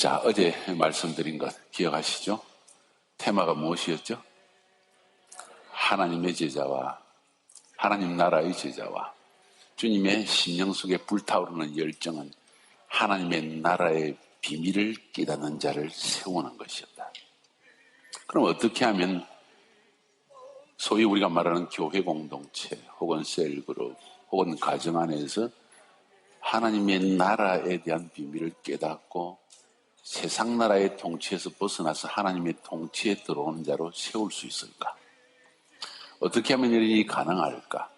자, 어제 말씀드린 것 기억하시죠? 테마가 무엇이었죠? 하나님의 제자와 하나님 나라의 제자와 주님의 심령 속에 불타오르는 열정은 하나님의 나라의 비밀을 깨닫는 자를 세우는 것이었다. 그럼 어떻게 하면 소위 우리가 말하는 교회 공동체 혹은 셀그룹 혹은 가정 안에서 하나님의 나라에 대한 비밀을 깨닫고 세상 나라의 통치에서 벗어나서 하나님의 통치에 들어오는 자로 세울 수 있을까? 어떻게 하면 이런 일이 가능할까?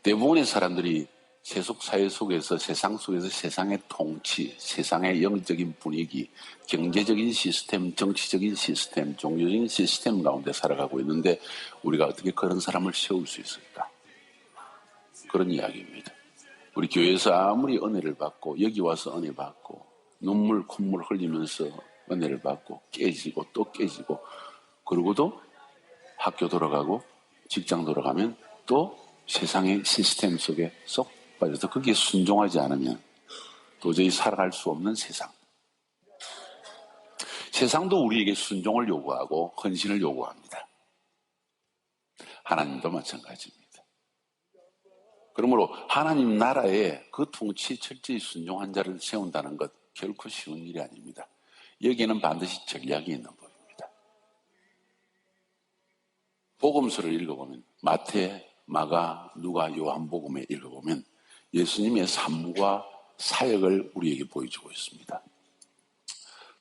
대부분의 사람들이 세속 사회 속에서 세상 속에서 세상의 통치, 세상의 영적인 분위기, 경제적인 시스템, 정치적인 시스템, 종교적인 시스템 가운데 살아가고 있는데 우리가 어떻게 그런 사람을 세울 수 있을까? 그런 이야기입니다. 우리 교회에서 아무리 은혜를 받고 여기 와서 은혜 받고 눈물 콧물 흘리면서 은혜를 받고 깨지고 또 깨지고 그러고도 학교 돌아가고 직장 돌아가면 또 세상의 시스템 속에 쏙 빠져서 거기에 순종하지 않으면 도저히 살아갈 수 없는 세상. 세상도 우리에게 순종을 요구하고 헌신을 요구합니다. 하나님도 마찬가지입니다. 그러므로 하나님 나라에 그 통치에 철저히 순종한 자를 세운다는 것 결코 쉬운 일이 아닙니다. 여기에는 반드시 전략이 있는 법입니다. 복음서를 읽어보면 마태, 마가, 누가, 요한복음에 읽어보면 예수님의 삶과 사역을 우리에게 보여주고 있습니다.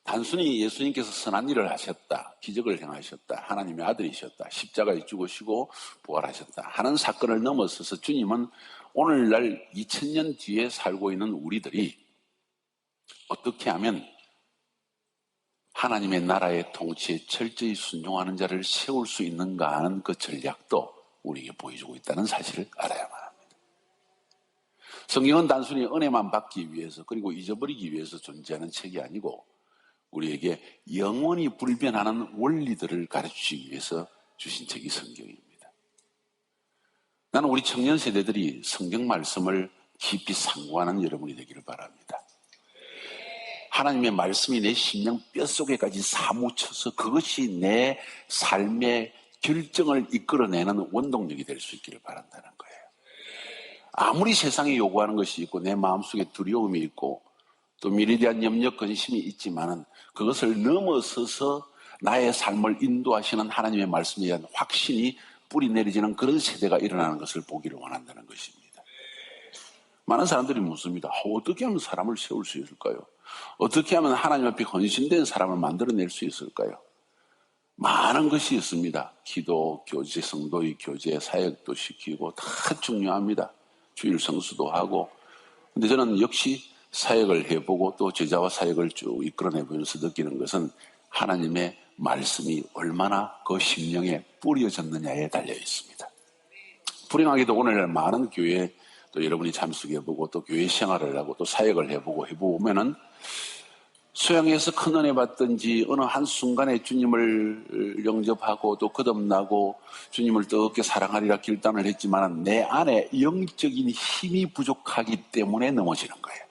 단순히 예수님께서 선한 일을 하셨다, 기적을 행하셨다, 하나님의 아들이셨다, 십자가에 죽으시고 부활하셨다 하는 사건을 넘어서서 주님은 오늘날 2000년 뒤에 살고 있는 우리들이 어떻게 하면 하나님의 나라의 통치에 철저히 순종하는 자를 세울 수 있는가 하는 그 전략도 우리에게 보여주고 있다는 사실을 알아야만 합니다. 성경은 단순히 은혜만 받기 위해서 그리고 잊어버리기 위해서 존재하는 책이 아니고 우리에게 영원히 불변하는 원리들을 가르치기 위해서 주신 책이 성경입니다. 나는 우리 청년 세대들이 성경 말씀을 깊이 상고하는 여러분이 되기를 바랍니다. 하나님의 말씀이 내 심령 뼛속에까지 사무쳐서 그것이 내 삶의 결정을 이끌어내는 원동력이 될 수 있기를 바란다는 거예요. 아무리 세상이 요구하는 것이 있고 내 마음속에 두려움이 있고 또 미래에 대한 염려, 근심이 있지만은 그것을 넘어서서 나의 삶을 인도하시는 하나님의 말씀에 대한 확신이 뿌리 내리지는 그런 세대가 일어나는 것을 보기를 원한다는 것입니다. 많은 사람들이 묻습니다. 어떻게 하면 사람을 세울 수 있을까요? 어떻게 하면 하나님 앞에 헌신된 사람을 만들어낼 수 있을까요? 많은 것이 있습니다. 기도, 교제, 성도의 교제, 사역도 시키고 다 중요합니다. 주일 성수도 하고. 근데 저는 역시 사역을 해보고 또 제자와 사역을 쭉 이끌어내보면서 느끼는 것은 하나님의 말씀이 얼마나 그 심령에 뿌려졌느냐에 달려 있습니다. 불행하게도 오늘날 많은 교회에 또 여러분이 참석해보고 또 교회 생활을 하고 또 사역을 해보면은 수양에서 큰 은혜 받든지 어느 한순간에 주님을 영접하고 또 거듭나고 주님을 뜨겁게 사랑하리라 결단을 했지만 내 안에 영적인 힘이 부족하기 때문에 넘어지는 거예요.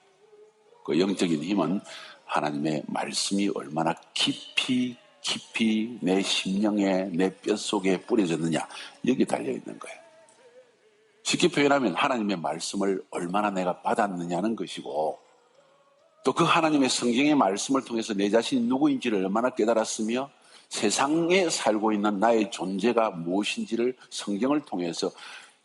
그 영적인 힘은 하나님의 말씀이 얼마나 깊이 내 심령에 내 뼛속에 뿌려졌느냐 여기에 달려있는 거예요. 쉽게 표현하면 하나님의 말씀을 얼마나 내가 받았느냐는 것이고 또 그 하나님의 성경의 말씀을 통해서 내 자신이 누구인지를 얼마나 깨달았으며 세상에 살고 있는 나의 존재가 무엇인지를 성경을 통해서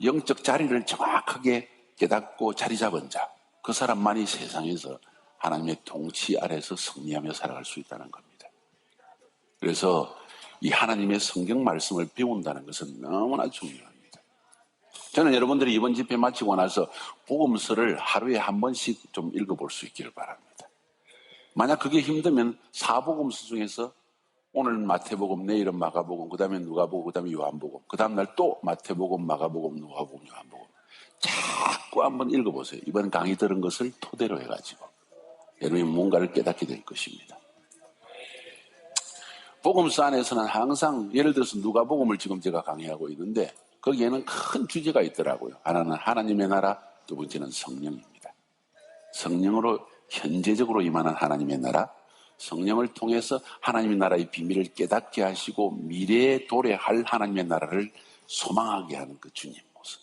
영적 자리를 정확하게 깨닫고 자리 잡은 자, 그 사람만이 세상에서 하나님의 통치 아래서 승리하며 살아갈 수 있다는 겁니다. 그래서 이 하나님의 성경 말씀을 배운다는 것은 너무나 중요합니다. 저는 여러분들이 이번 집회 마치고 나서 복음서를 하루에 한 번씩 좀 읽어볼 수 있기를 바랍니다. 만약 그게 힘들면 사복음서 중에서 오늘 마태복음, 내일은 마가복음, 그 다음에 누가복음, 그 다음에 요한복음, 그 다음날 또 마태복음, 마가복음, 누가복음, 요한복음 자꾸 한번 읽어보세요. 이번 강의 들은 것을 토대로 해가지고 여러분이 뭔가를 깨닫게 될 것입니다. 복음서 안에서는 항상 예를 들어서 누가복음을 지금 제가 강의하고 있는데 거기에는 큰 주제가 있더라고요. 하나는 하나님의 나라, 두 번째는 성령입니다. 성령으로 현재적으로 임하는 하나님의 나라, 성령을 통해서 하나님의 나라의 비밀을 깨닫게 하시고 미래에 도래할 하나님의 나라를 소망하게 하는 그 주님 모습.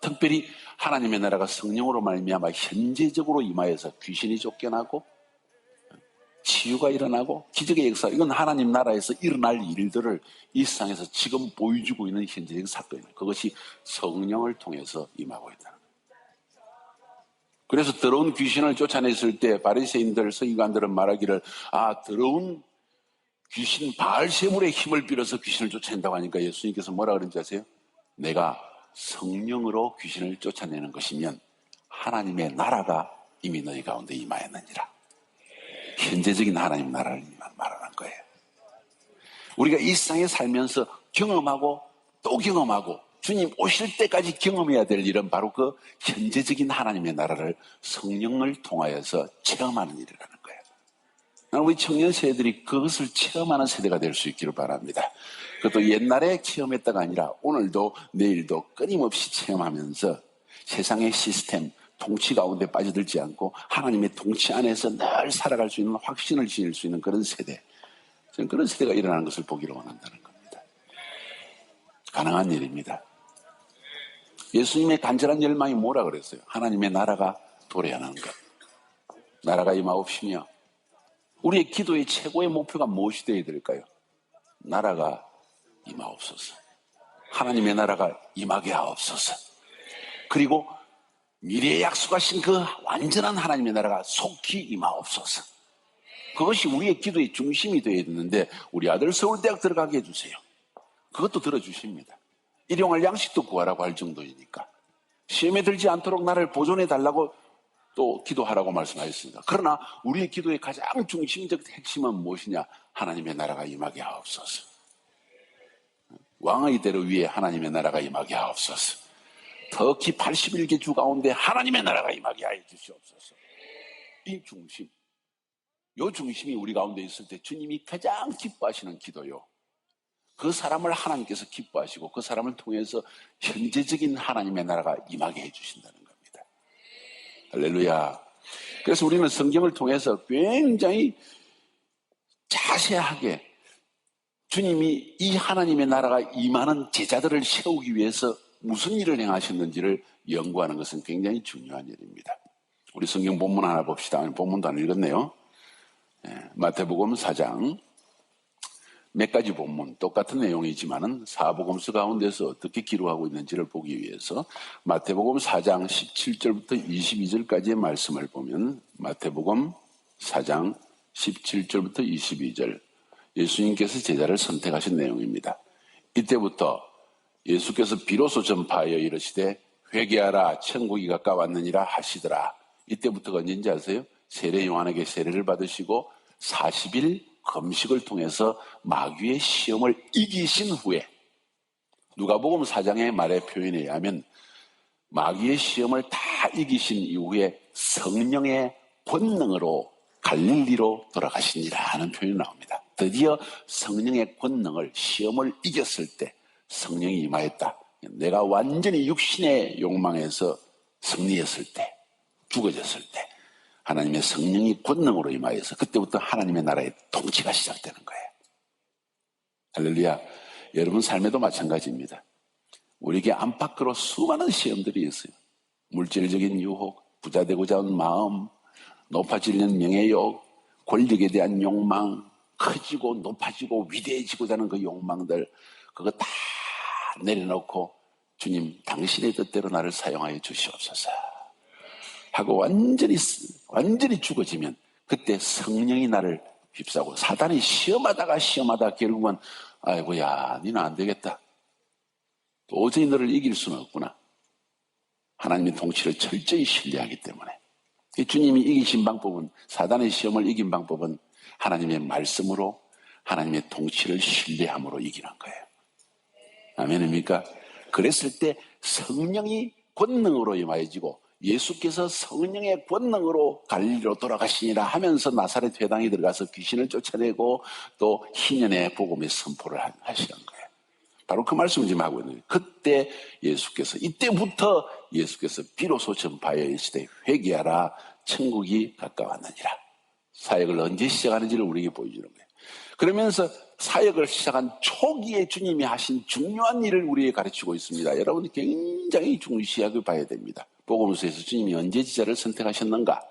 특별히 하나님의 나라가 성령으로 말미암아 현재적으로 임하여서 귀신이 쫓겨나고 치유가 일어나고 기적의 역사, 이건 하나님 나라에서 일어날 일들을 이 세상에서 지금 보여주고 있는 현재적 사건입니다. 그것이 성령을 통해서 임하고 있다. 그래서 더러운 귀신을 쫓아냈을 때 바리새인들, 서기관들은 말하기를 더러운 귀신 바알세불의 힘을 빌어서 귀신을 쫓아낸다고 하니까 예수님께서 뭐라 그런지 아세요? 내가 성령으로 귀신을 쫓아내는 것이면 하나님의 나라가 이미 너희 가운데 임하였느니라. 현재적인 하나님 나라를 말하는 거예요. 우리가 이 세상에 살면서 경험하고 또 경험하고 주님 오실 때까지 경험해야 될 일은 바로 그 현재적인 하나님의 나라를 성령을 통하여서 체험하는 일이라는 거예요. 나는 우리 청년 세대들이 그것을 체험하는 세대가 될 수 있기를 바랍니다. 그것도 옛날에 체험했다가 아니라 오늘도 내일도 끊임없이 체험하면서 세상의 시스템, 통치 가운데 빠져들지 않고 하나님의 통치 안에서 늘 살아갈 수 있는 확신을 지닐 수 있는 그런 세대, 저는 그런 세대가 일어나는 것을 보기를 원한다는 겁니다. 가능한 일입니다. 예수님의 간절한 열망이 뭐라 그랬어요? 하나님의 나라가 도래하는 것, 나라가 임하옵시며. 우리의 기도의 최고의 목표가 무엇이 되어야 될까요? 나라가 임하옵소서. 하나님의 나라가 임하게 하옵소서. 그리고 미래에 약속하신 그 완전한 하나님의 나라가 속히 임하옵소서. 그것이 우리의 기도의 중심이 되어야 되는데 우리 아들 서울대학 들어가게 해주세요. 그것도 들어주십니다. 일용할 양식도 구하라고 할 정도이니까. 시험에 들지 않도록 나를 보존해 달라고 또 기도하라고 말씀하셨습니다. 그러나 우리의 기도의 가장 중심적 핵심은 무엇이냐? 하나님의 나라가 임하게 하옵소서. 왕의 대로 위에 하나님의 나라가 임하게 하옵소서. 특히 81개 주 가운데 하나님의 나라가 임하게 하여 주시옵소서. 이 중심, 이 중심이 우리 가운데 있을 때 주님이 가장 기뻐하시는 기도요. 그 사람을 하나님께서 기뻐하시고 그 사람을 통해서 현재적인 하나님의 나라가 임하게 해주신다는 겁니다. 할렐루야. 그래서 우리는 성경을 통해서 굉장히 자세하게 주님이 이 하나님의 나라가 임하는 제자들을 세우기 위해서 무슨 일을 행하셨는지를 연구하는 것은 굉장히 중요한 일입니다. 우리 성경 본문 하나 봅시다. 본문도 안 읽었네요. 마태복음 4장. 몇 가지 본문, 똑같은 내용이지만은 사복음서 가운데서 어떻게 기록하고 있는지를 보기 위해서 마태복음 4장 17절부터 22절까지의 말씀을 보면 마태복음 4장 17절부터 22절 예수님께서 제자를 선택하신 내용입니다. 이때부터 예수께서 비로소 전파하여 이르시되 회개하라 천국이 가까웠느니라 하시더라. 이때부터가 언제인지 아세요? 세례 요한에게 세례를 받으시고 40일 금식을 통해서 마귀의 시험을 이기신 후에 누가복음 4장의 말의 표현에 의하면 마귀의 시험을 다 이기신 이후에 성령의 권능으로 갈릴리로 돌아가시니라 하는 표현이 나옵니다. 드디어 성령의 권능을 시험을 이겼을 때 성령이 임하였다. 내가 완전히 육신의 욕망에서 승리했을 때, 죽어졌을 때 하나님의 성령이 권능으로 임하여서 그때부터 하나님의 나라의 통치가 시작되는 거예요. 할렐루야. 여러분 삶에도 마찬가지입니다. 우리에게 안팎으로 수많은 시험들이 있어요. 물질적인 유혹, 부자 되고자 하는 마음, 높아지려는 명예욕, 권력에 대한 욕망, 커지고 높아지고 위대해지고자 하는 그 욕망들, 그거 다 내려놓고 주님 당신의 뜻대로 나를 사용하여 주시옵소서 하고 완전히 죽어지면 그때 성령이 나를 휩싸고 사단이 시험하다가 결국은 아이고야 니는 안 되겠다. 도저히 너를 이길 수는 없구나. 하나님의 통치를 철저히 신뢰하기 때문에 주님이 이기신 방법은 사단의 시험을 이긴 방법은 하나님의 말씀으로 하나님의 통치를 신뢰함으로 이기는 거예요. 아멘입니까? 그랬을 때 성령이 권능으로 임하여지고 예수께서 성령의 권능으로 갈릴리로 돌아가시니라 하면서 나사렛 회당에 들어가서 귀신을 쫓아내고 또 희년의 복음의 선포를 하시는 거예요. 바로 그 말씀을 지금 하고 있는 거예요. 그때 이때부터 예수께서 비로소 전파하여 이르시되 회개하라 천국이 가까웠느니라. 사역을 언제 시작하는지를 우리에게 보여주는 거예요. 그러면서 사역을 시작한 초기에 주님이 하신 중요한 일을 우리에게 가르치고 있습니다. 여러분 굉장히 중시하게 봐야 됩니다. 복음서에서 주님이 언제 제자를 선택하셨는가?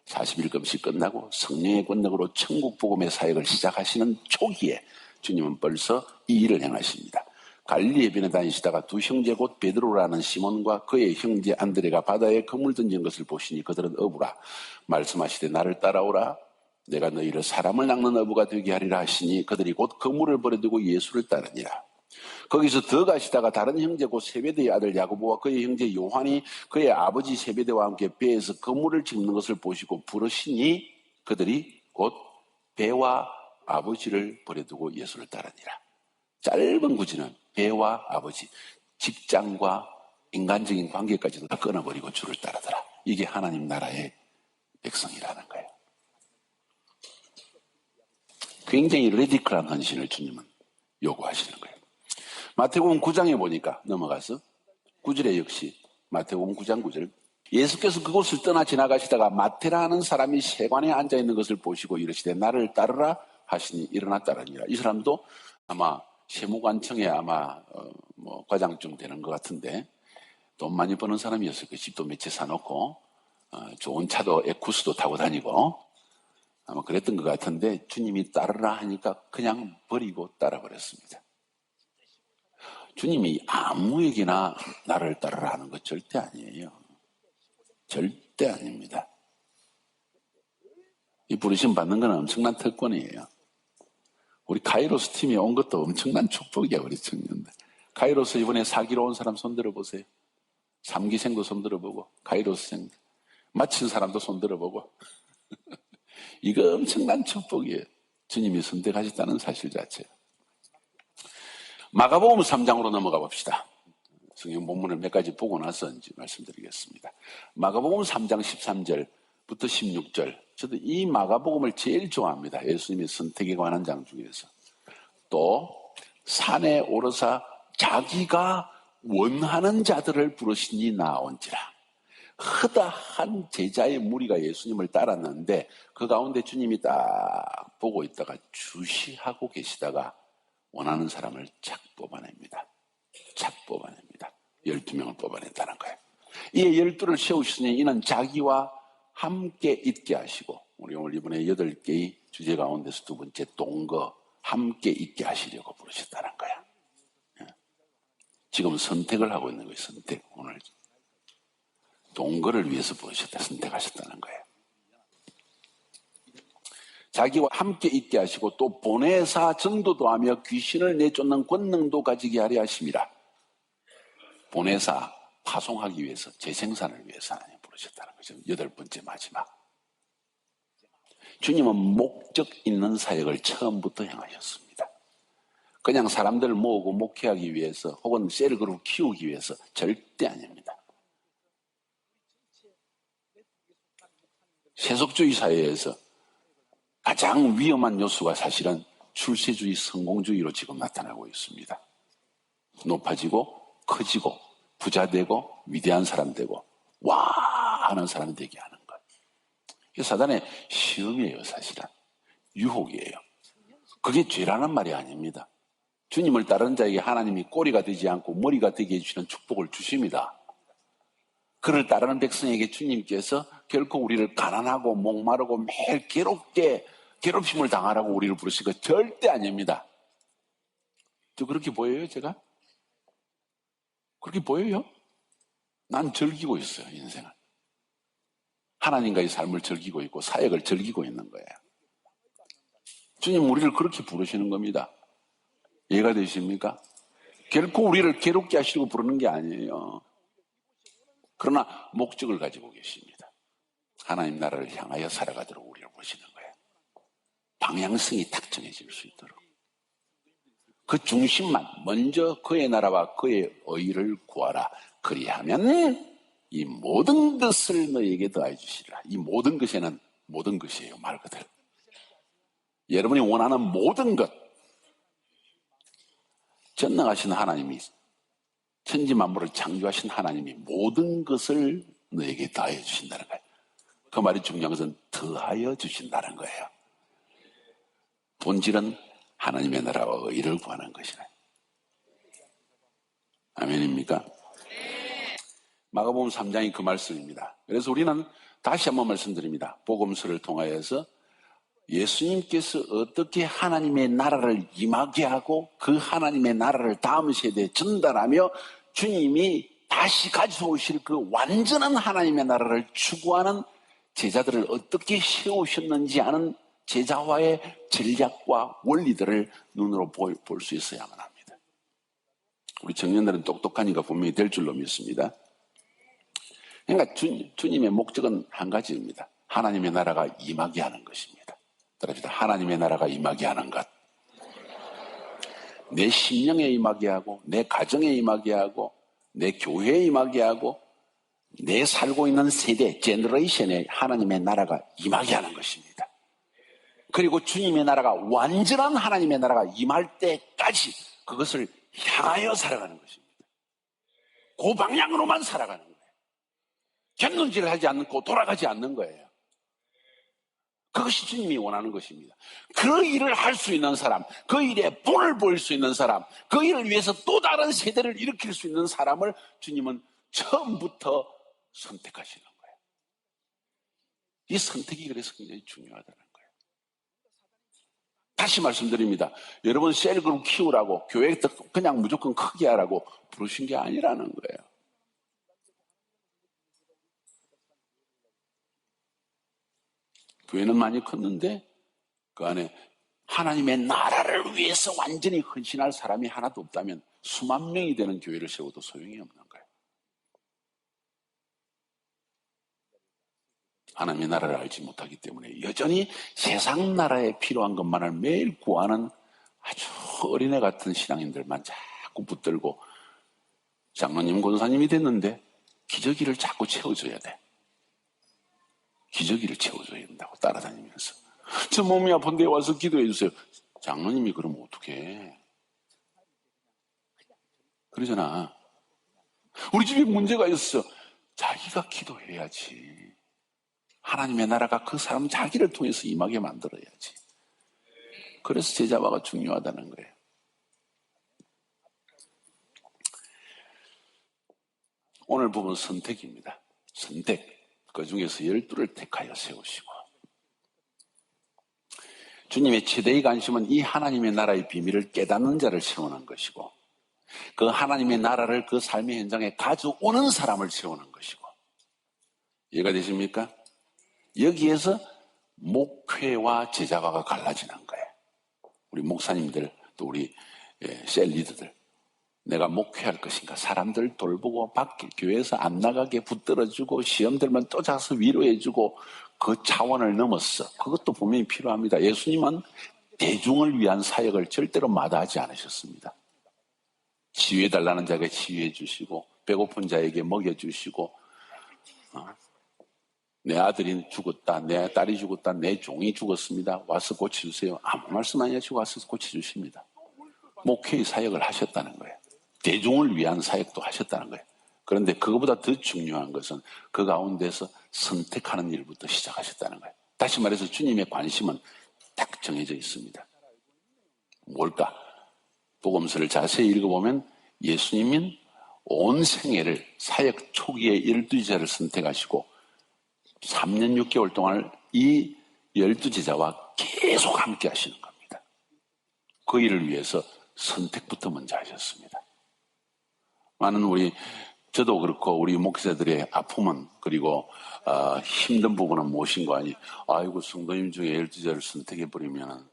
40일 금식 끝나고 성령의 권능으로 천국 복음의 사역을 시작하시는 초기에 주님은 벌써 이 일을 행하십니다. 갈릴리 해변에 다니시다가 두 형제 곧 베드로라는 시몬과 그의 형제 안드레가 바다에 그물 던진 것을 보시니 그들은 어부라. 말씀하시되 나를 따라오라. 내가 너희를 사람을 낚는 어부가 되게 하리라 하시니 그들이 곧 그물을 버려두고 예수를 따르니라. 거기서 더 가시다가 다른 형제 곧 세베대의 아들 야고보와 그의 형제 요한이 그의 아버지 세베대와 함께 배에서 그물을 짚는 것을 보시고 부르시니 그들이 곧 배와 아버지를 버려두고 예수를 따르니라. 짧은 구절은 배와 아버지, 직장과 인간적인 관계까지도 다 끊어버리고 주를 따르더라. 이게 하나님 나라의 백성이라는 거예요. 굉장히 레디컬한 헌신을 주님은 요구하시는 거예요. 마태복음 9장에 보니까 넘어가서 9절에 역시 마태복음 9장 9절 예수께서 그곳을 떠나 지나가시다가 마태라는 사람이 세관에 앉아있는 것을 보시고 이르시되 나를 따르라 하시니 일어나 따르니라. 이 사람도 아마 세무관청에 아마 과장쯤 되는 것 같은데 돈 많이 버는 사람이었을 거예요. 집도 몇 채 사놓고 좋은 차도 에쿠스도 타고 다니고 아마 그랬던 것 같은데 주님이 따르라 하니까 그냥 버리고 따라버렸습니다. 주님이 아무에게나 나를 따르라 하는 것 절대 아니에요. 절대 아닙니다. 이 부르심 받는 건 엄청난 특권이에요. 우리 카이로스 팀에 온 것도 엄청난 축복이야, 우리 청년들. 카이로스 이번에 사기로 온 사람 손 들어보세요. 3기생도 손 들어보고, 카이로스생 마친 사람도 손 들어보고. 이거 엄청난 축복이에요. 주님이 선택하셨다는 사실 자체예요. 마가복음 3장으로 넘어가 봅시다. 성경 본문을 몇 가지 보고 나서 이제 말씀드리겠습니다. 마가복음 3장 13절부터 16절. 저도 이 마가복음을 제일 좋아합니다. 예수님의 선택에 관한 장 중에서. 또 산에 오르사 자기가 원하는 자들을 부르시니 나온지라. 허다한 제자의 무리가 예수님을 따랐는데 그 가운데 주님이 딱 보고 있다가 주시하고 계시다가 원하는 사람을 착 뽑아냅니다. 착 뽑아냅니다. 12명을 뽑아냈다는 거예요. 이에 12를 세우시니 이는 자기와 함께 있게 하시고 우리 오늘 이번에 8개의 주제 가운데서 두 번째 동거 함께 있게 하시려고 부르셨다는 거야. 지금 선택을 하고 있는 거예요. 선택. 오늘 동거를 위해서 부르셨다. 선택하셨다는 거예요. 자기와 함께 있게 하시고 또 보내사 전도도 하며 귀신을 내쫓는 권능도 가지게 하려 하심이라. 보내사 파송하기 위해서 재생산을 위해서 하나님 부르셨다는 거죠. 8번째 마지막. 주님은 목적 있는 사역을 처음부터 행하셨습니다. 그냥 사람들을 모으고 목회하기 위해서 혹은 셀그룹 키우기 위해서 절대 아닙니다. 세속주의 사회에서 가장 위험한 요소가 사실은 출세주의, 성공주의로 지금 나타나고 있습니다. 높아지고 커지고 부자 되고 위대한 사람 되고 와 하는 사람 되게 하는 것. 이게 사단의 시험이에요. 사실은. 유혹이에요. 그게 죄라는 말이 아닙니다. 주님을 따르는 자에게 하나님이 꼬리가 되지 않고 머리가 되게 해주시는 축복을 주십니다. 그를 따르는 백성에게 주님께서 결코 우리를 가난하고 목마르고 매일 괴롭힘을 당하라고 우리를 부르신 거 절대 아닙니다. 저 그렇게 보여요, 제가? 그렇게 보여요? 난 즐기고 있어요, 인생을. 하나님과의 삶을 즐기고 있고 사역을 즐기고 있는 거예요. 주님 우리를 그렇게 부르시는 겁니다. 이해가 되십니까? 결코 우리를 괴롭게 하시려고 부르는 게 아니에요. 그러나 목적을 가지고 계십니다. 하나님 나라를 향하여 살아가도록 우리를 보시는 거예요. 방향성이 딱 정해질 수 있도록. 그 중심만 먼저 그의 나라와 그의 의를 구하라. 그리하면 이 모든 것을 너에게 더해 주시리라. 이 모든 것에는 모든 것이에요. 말 그대로. 여러분이 원하는 모든 것. 전능하신 하나님이 천지 만물을 창조하신 하나님이 모든 것을 너에게 더해 주신다는 거예요. 그 말이 중요한 것은 더하여 주신다는 거예요. 본질은 하나님의 나라와 의를 구하는 것이네. 아멘입니까? 마가복음 3장이 그 말씀입니다. 그래서 우리는 다시 한번 말씀드립니다. 복음서를 통하여서 예수님께서 어떻게 하나님의 나라를 임하게 하고 그 하나님의 나라를 다음 세대에 전달하며 주님이 다시 가져오실 그 완전한 하나님의 나라를 추구하는 제자들을 어떻게 세우셨는지 아는 제자화의 전략과 원리들을 눈으로 볼 수 있어야만 합니다. 우리 청년들은 똑똑하니까 분명히 될 줄로 믿습니다. 그러니까 주님의 목적은 한 가지입니다. 하나님의 나라가 임하게 하는 것입니다. 따라합시다. 하나님의 나라가 임하게 하는 것. 내 심령에 임하게 하고 내 가정에 임하게 하고 내 교회에 임하게 하고 내 살고 있는 세대, 제너레이션에 하나님의 나라가 임하게 하는 것입니다. 그리고 주님의 나라가 완전한 하나님의 나라가 임할 때까지 그것을 향하여 살아가는 것입니다. 그 방향으로만 살아가는 거예요. 견눈질을 하지 않고 돌아가지 않는 거예요. 그것이 주님이 원하는 것입니다. 그 일을 할 수 있는 사람, 그 일에 본을 보일 수 있는 사람, 그 일을 위해서 또 다른 세대를 일으킬 수 있는 사람을 주님은 처음부터 선택하시는 거예요. 이 선택이 그래서 굉장히 중요하다는 거예요. 다시 말씀드립니다. 여러분 셀그룹 키우라고 교회 그냥 무조건 크게 하라고 부르신 게 아니라는 거예요. 교회는 많이 컸는데 그 안에 하나님의 나라를 위해서 완전히 헌신할 사람이 하나도 없다면 수만 명이 되는 교회를 세워도 소용이 없는 거예요. 하나님의 나라를 알지 못하기 때문에 여전히 세상 나라에 필요한 것만을 매일 구하는 아주 어린애 같은 신앙인들만 자꾸 붙들고 장로님, 권사님이 됐는데 기저귀를 자꾸 채워줘야 돼. 기저귀를 채워줘야 된다고 따라다니면서 저 몸이 아픈데 와서 기도해 주세요. 장로님이 그러면 어떡해? 그러잖아. 우리 집에 문제가 있어. 자기가 기도해야지. 하나님의 나라가 그 사람 자기를 통해서 임하게 만들어야지. 그래서 제자화가 중요하다는 거예요. 오늘 부분 선택입니다. 선택. 그 중에서 12를 택하여 세우시고 주님의 최대의 관심은 이 하나님의 나라의 비밀을 깨닫는 자를 세우는 것이고 그 하나님의 나라를 그 삶의 현장에 가져오는 사람을 세우는 것이고 이해가 되십니까? 여기에서 목회와 제자화가 갈라지는 거예요. 우리 목사님들 또 우리 셀 리더들 내가 목회할 것인가? 사람들 돌보고 밖에 교회에서 안 나가게 붙들어주고 시험 들면 또 자서 위로해주고 그 차원을 넘었어. 그것도 분명히 필요합니다. 예수님은 대중을 위한 사역을 절대로 마다하지 않으셨습니다. 치유해달라는 자에게 치유해 주시고 배고픈 자에게 먹여주시고 내 아들이 죽었다, 내 딸이 죽었다, 내 종이 죽었습니다. 와서 고쳐주세요. 아무 말씀 안 하시고 와서 고쳐주십니다. 목회의 사역을 하셨다는 거예요. 대중을 위한 사역도 하셨다는 거예요. 그런데 그것보다 더 중요한 것은 그 가운데서 선택하는 일부터 시작하셨다는 거예요. 다시 말해서 주님의 관심은 딱 정해져 있습니다. 뭘까? 복음서를 자세히 읽어보면 예수님은 온 생애를 사역 초기에 12제자를 선택하시고 3년 6개월 동안 이 12제자와 계속 함께 하시는 겁니다. 그 일을 위해서 선택부터 먼저 하셨습니다. 많은 저도 그렇고 우리 목사들의 아픔은 그리고 힘든 부분은 무엇인 거 아니? 아이고 성도님 중에 12제자를 선택해버리면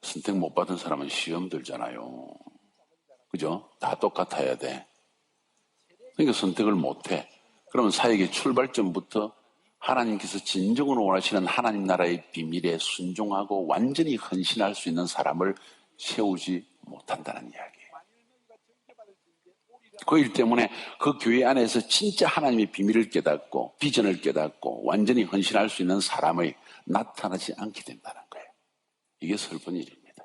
선택 못 받은 사람은 시험 들잖아요. 그죠? 다 똑같아야 돼. 그러니까 선택을 못해. 그러면 사역의 출발점부터 하나님께서 진정으로 원하시는 하나님 나라의 비밀에 순종하고 완전히 헌신할 수 있는 사람을 세우지 못한다는 이야기예요. 그 일 때문에 그 교회 안에서 진짜 하나님의 비밀을 깨닫고 비전을 깨닫고 완전히 헌신할 수 있는 사람이 나타나지 않게 된다는 거예요. 이게 슬픈 일입니다.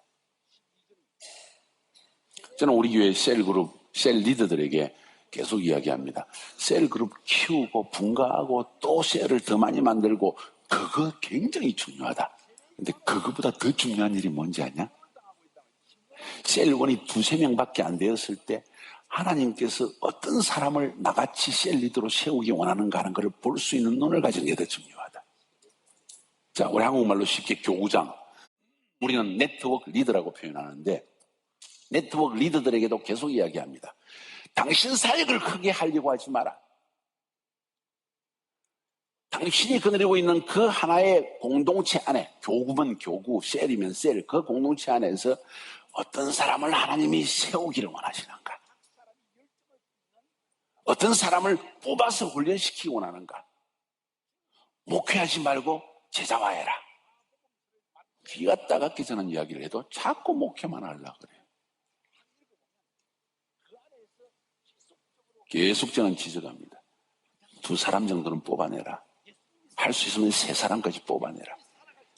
저는 우리 교회 셀그룹, 셀 리더들에게 계속 이야기합니다. 셀그룹 키우고 분가하고 또 셀을 더 많이 만들고 그거 굉장히 중요하다. 근데 그거보다 더 중요한 일이 뭔지 아냐? 셀원이 2~3명밖에 안 되었을 때 하나님께서 어떤 사람을 나같이 셀 리더로 세우기 원하는가 하는 걸 볼 수 있는 눈을 가지는 게 더 중요하다. 자, 우리 한국말로 쉽게 교구장. 우리는 네트워크 리더라고 표현하는데 네트워크 리더들에게도 계속 이야기합니다. 당신 사역을 크게 하려고 하지 마라. 당신이 거느리고 있는 그 하나의 공동체 안에, 교구면 교구, 셀이면 셀, 그 공동체 안에서 어떤 사람을 하나님이 세우기를 원하시는가? 어떤 사람을 뽑아서 훈련시키기 원하는가? 목회하지 말고 제자화해라. 귀가 따갑게 저는 이야기를 해도 자꾸 목회만 하려고 그래요. 계속 저는 지적합니다. 2사람 정도는 뽑아내라. 할 수 있으면 3사람까지 뽑아내라.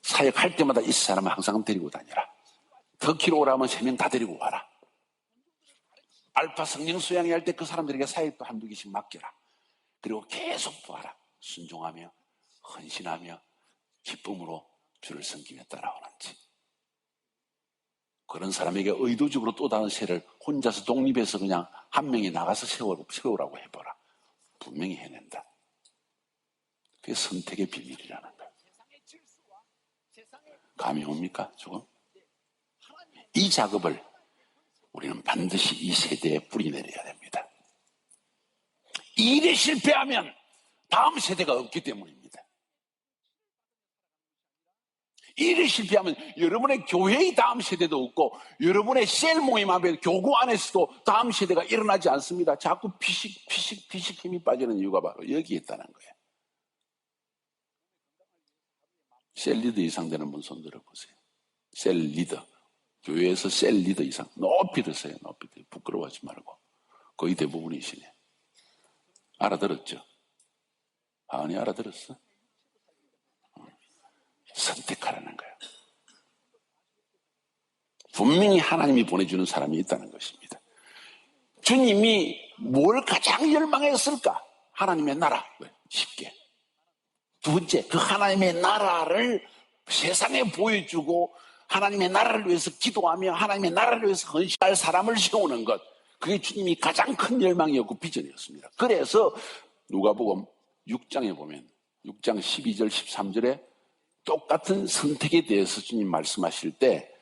사역할 때마다 이 사람을 항상 데리고 다녀라. 더 키로오라면 3명 다 데리고 와라. 알파 성령 수양회 할 때 그 사람들에게 사역도 1~2개씩 맡겨라. 그리고 계속 보아라. 순종하며 헌신하며 기쁨으로 주를 섬기며 따라오는지. 그런 사람에게 의도적으로 또 다른 세를 혼자서 독립해서 그냥 한 명이 나가서 세우라고 해보라. 분명히 해낸다. 그게 선택의 비밀이라는 거예요. 감이 옵니까? 조금? 이 작업을 우리는 반드시 이 세대에 뿌리내려야 됩니다. 이 일에 실패하면 다음 세대가 없기 때문입니다. 이 일에 실패하면 여러분의 교회의 다음 세대도 없고 여러분의 셀 모임 앞에 교구 안에서도 다음 세대가 일어나지 않습니다. 자꾸 피식 힘이 빠지는 이유가 바로 여기에 있다는 거예요. 셀 리더 이상 되는 분 손 들어보세요. 셀 리더. 교회에서 셀 리더 이상. 높이 드세요. 높이 드세요. 부끄러워하지 말고. 거의 대부분이시네. 알아들었죠? 아니, 알아들었어? 선택하라는 거예요. 분명히 하나님이 보내주는 사람이 있다는 것입니다. 주님이 뭘 가장 열망했을까? 하나님의 나라. 쉽게. 2번째, 그 하나님의 나라를 세상에 보여주고 하나님의 나라를 위해서 기도하며 하나님의 나라를 위해서 헌신할 사람을 세우는 것. 그게 주님이 가장 큰 열망이었고 비전이었습니다. 그래서 누가복음 6장에 보면 6장 12절 13절에 똑같은 선택에 대해서 주님 말씀하실 때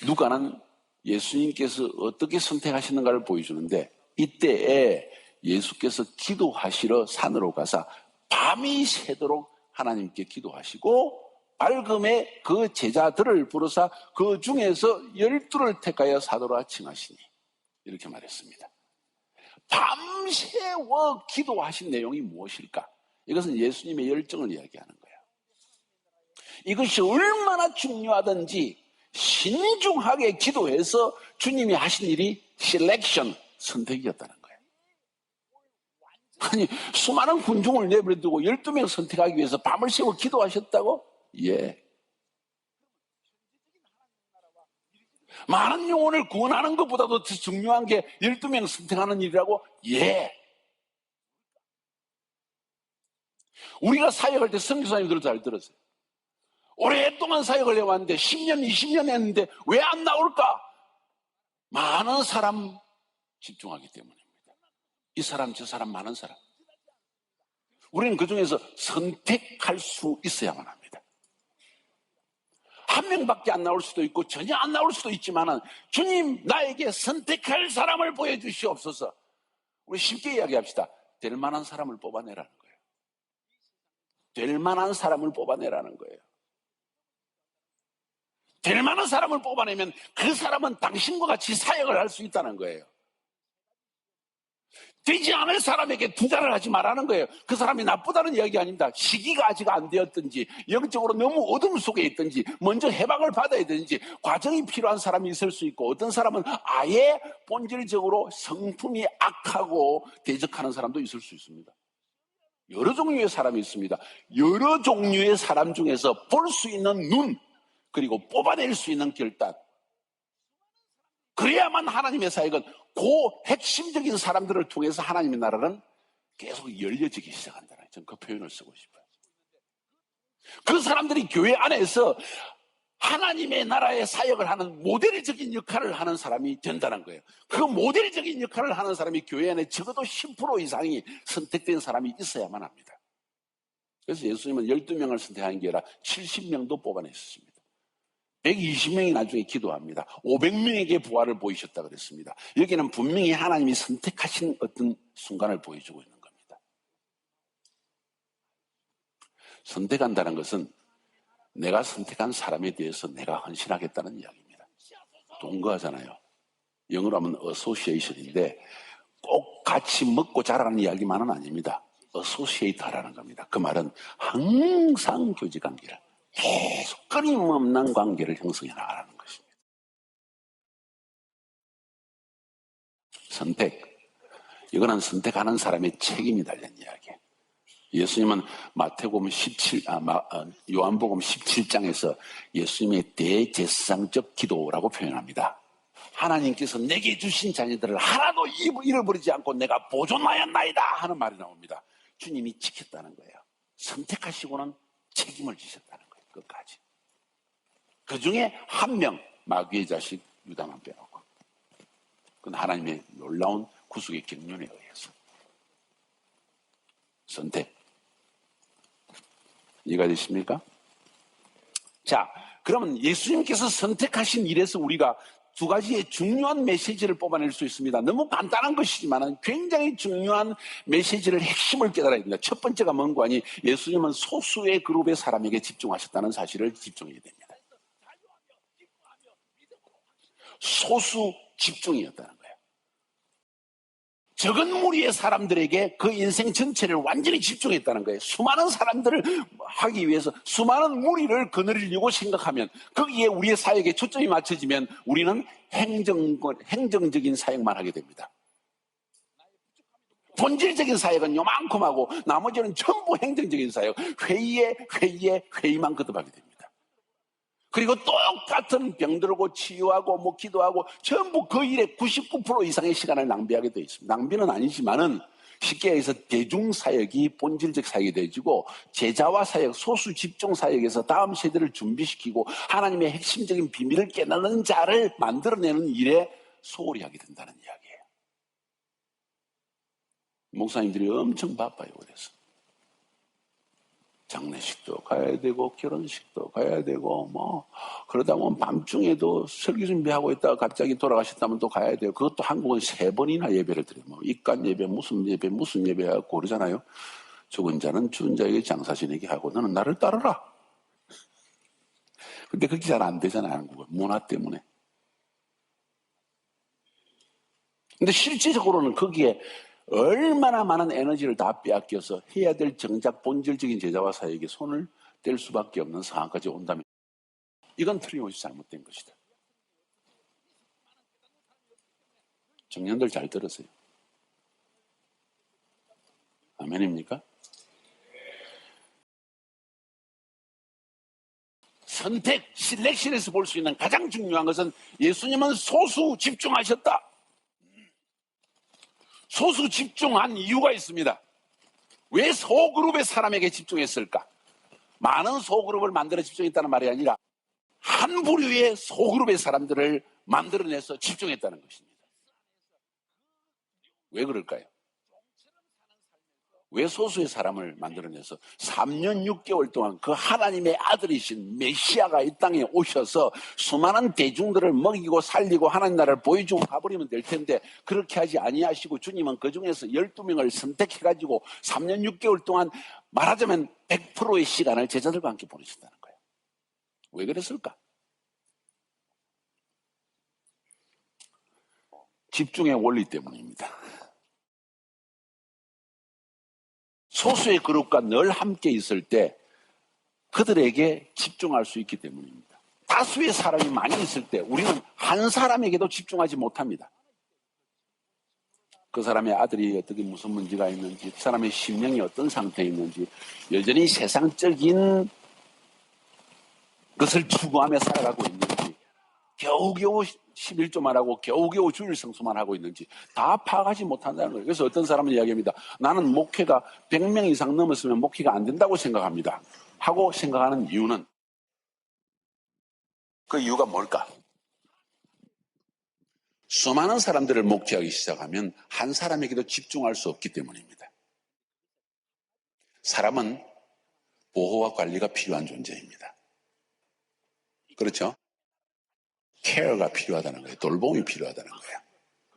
누가는 예수님께서 어떻게 선택하시는가를 보여주는데 이때에 예수께서 기도하시러 산으로 가서 밤이 새도록 하나님께 기도하시고 밝음에 그 제자들을 부르사 그 중에서 12를 택하여 사도라 칭하시니 이렇게 말했습니다. 밤새워 기도하신 내용이 무엇일까? 이것은 예수님의 열정을 이야기하는 거예요. 이것이 얼마나 중요하든지 신중하게 기도해서 주님이 하신 일이 셀렉션, 선택이었다는 거예요. 아니, 수많은 군중을 내버려두고 12명 선택하기 위해서 밤을 새워 기도하셨다고? 예. 많은 영혼을 구원하는 것보다도 더 중요한 게 12명 선택하는 일이라고? 예. 우리가 사역할 때 선교사님들도 잘 들었어요. 오랫동안 사역을 해왔는데 10년, 20년 했는데 왜 안 나올까? 많은 사람 집중하기 때문입니다. 이 사람, 저 사람, 많은 사람. 우리는 그 중에서 선택할 수 있어야만 합니다. 한 명밖에 안 나올 수도 있고 전혀 안 나올 수도 있지만 주님 나에게 선택할 사람을 보여주시옵소서. 우리 쉽게 이야기합시다. 될 만한 사람을 뽑아내라는 거예요. 될 만한 사람을 뽑아내라는 거예요. 될 만한 사람을 뽑아내면 그 사람은 당신과 같이 사역을 할 수 있다는 거예요. 되지 않을 사람에게 투자를 하지 말라는 거예요. 그 사람이 나쁘다는 이야기 아닙니다. 시기가 아직 안 되었든지 영적으로 너무 어둠 속에 있든지 먼저 해방을 받아야 되는지 과정이 필요한 사람이 있을 수 있고 어떤 사람은 아예 본질적으로 성품이 악하고 대적하는 사람도 있을 수 있습니다. 여러 종류의 사람이 있습니다. 여러 종류의 사람 중에서 볼 수 있는 눈 그리고 뽑아낼 수 있는 결단 그래야만 하나님의 사역은 그 핵심적인 사람들을 통해서 하나님의 나라는 계속 열려지기 시작한다는 저는 그 표현을 쓰고 싶어요. 그 사람들이 교회 안에서 하나님의 나라의 사역을 하는 모델적인 역할을 하는 사람이 된다는 거예요. 그 모델적인 역할을 하는 사람이 교회 안에 적어도 10% 이상이 선택된 사람이 있어야만 합니다. 그래서 예수님은 12명을 선택한 게 아니라 70명도 뽑아냈습니다. 120명이 나중에 기도합니다. 500명에게 부활을 보이셨다 그랬습니다. 여기는 분명히 하나님이 선택하신 어떤 순간을 보여주고 있는 겁니다. 선택한다는 것은 내가 선택한 사람에 대해서 내가 헌신하겠다는 이야기입니다. 동거하잖아요. 영어로 하면 association인데 꼭 같이 먹고 자라는 이야기만은 아닙니다. associate 하라는 겁니다. 그 말은 항상 교제관계를 계속 끊임없는 관계를 형성해 나가라는 것입니다. 선택. 이거는 선택하는 사람의 책임이 달린 이야기예요. 예수님은 요한복음 17장에서 예수님의 대제사장적 기도라고 표현합니다. 하나님께서 내게 주신 자녀들을 하나도 잃어버리지 않고 내가 보존하였나이다 하는 말이 나옵니다. 주님이 지켰다는 거예요. 선택하시고는 책임을 지셨다는 거예요. 끝까지. 그 중에 한 명, 마귀의 자식 유다만 빼놓고. 그건 하나님의 놀라운 구속의 경륜에 의해서. 선택. 이해가 되십니까? 자, 그러면 예수님께서 선택하신 일에서 우리가 두 가지의 중요한 메시지를 뽑아낼 수 있습니다. 너무 간단한 것이지만 굉장히 중요한 메시지를 핵심을 깨달아야 됩니다. 첫 번째가 뭔가 하니 예수님은 소수의 그룹의 사람에게 집중하셨다는 사실을 집중해야 됩니다. 소수 집중이었다는 거예요. 적은 무리의 사람들에게 그 인생 전체를 완전히 집중했다는 거예요. 수많은 사람들을 하기 위해서 수많은 무리를 거느리려고 생각하면 거기에 우리의 사역에 초점이 맞춰지면 우리는 행정적인 사역만 하게 됩니다. 본질적인 사역은 요만큼 하고 나머지는 전부 행정적인 사역, 회의만 거듭하게 됩니다. 그리고 똑같은 병들고 치유하고 기도하고 전부 그 일에 99% 이상의 시간을 낭비하게 되어 있습니다. 낭비는 아니지만은 쉽게 해서 대중사역이 본질적 사역이 되어지고 제자와 사역, 소수 집중 사역에서 다음 세대를 준비시키고 하나님의 핵심적인 비밀을 깨닫는 자를 만들어내는 일에 소홀히 하게 된다는 이야기예요. 목사님들이 엄청 바빠요. 그래서 장례식도 가야 되고 결혼식도 가야 되고 그러다 보면 밤중에도 설교 준비하고 있다가 갑자기 돌아가셨다면 또 가야 돼요. 그것도 한국은 3번이나 예배를 드려요. 입간 예배, 무슨 예배 하고 그러잖아요. 죽은 자는 죽은 자에게 장사 지내게 하고 너는 나를 따르라. 근데 그게 잘 안 되잖아요. 한국은 문화 때문에. 근데 실질적으로는 거기에 얼마나 많은 에너지를 다 빼앗겨서 해야 될 정작 본질적인 제자와 사역에 손을 뗄 수밖에 없는 상황까지 온다면 이건 틀림없이 잘못된 것이다. 청년들 잘 들으세요. 아멘입니까? 선택, 실렉션에서 볼 수 있는 가장 중요한 것은 예수님은 소수 집중하셨다. 소수 집중한 이유가 있습니다. 왜 소그룹의 사람에게 집중했을까? 많은 소그룹을 만들어 집중했다는 말이 아니라 한 부류의 소그룹의 사람들을 만들어내서 집중했다는 것입니다. 왜 그럴까요? 왜 소수의 사람을 만들어내서 3년 6개월 동안 그 하나님의 아들이신 메시아가 이 땅에 오셔서 수많은 대중들을 먹이고 살리고 하나님 나라를 보여주고 가버리면 될 텐데 그렇게 하지 아니하시고 주님은 그 중에서 12명을 선택해가지고 3년 6개월 동안 말하자면 100%의 시간을 제자들과 함께 보내셨다는 거예요. 왜 그랬을까? 집중의 원리 때문입니다. 소수의 그룹과 늘 함께 있을 때 그들에게 집중할 수 있기 때문입니다. 다수의 사람이 많이 있을 때 우리는 한 사람에게도 집중하지 못합니다. 그 사람의 아들이 어떻게 무슨 문제가 있는지, 그 사람의 심령이 어떤 상태에 있는지, 여전히 세상적인 것을 추구하며 살아가고 있는지, 겨우겨우 11조만 하고 겨우겨우 주일 성수만 하고 있는지 다 파악하지 못한다는 거예요. 그래서 어떤 사람은 이야기합니다. 나는 목회가 100명 이상 넘었으면 목회가 안 된다고 생각합니다. 하고 생각하는 이유는, 그 이유가 뭘까? 수많은 사람들을 목회하기 시작하면 한 사람에게도 집중할 수 없기 때문입니다. 사람은 보호와 관리가 필요한 존재입니다. 그렇죠? 케어가 필요하다는 거예요. 돌봄이 필요하다는 거예요.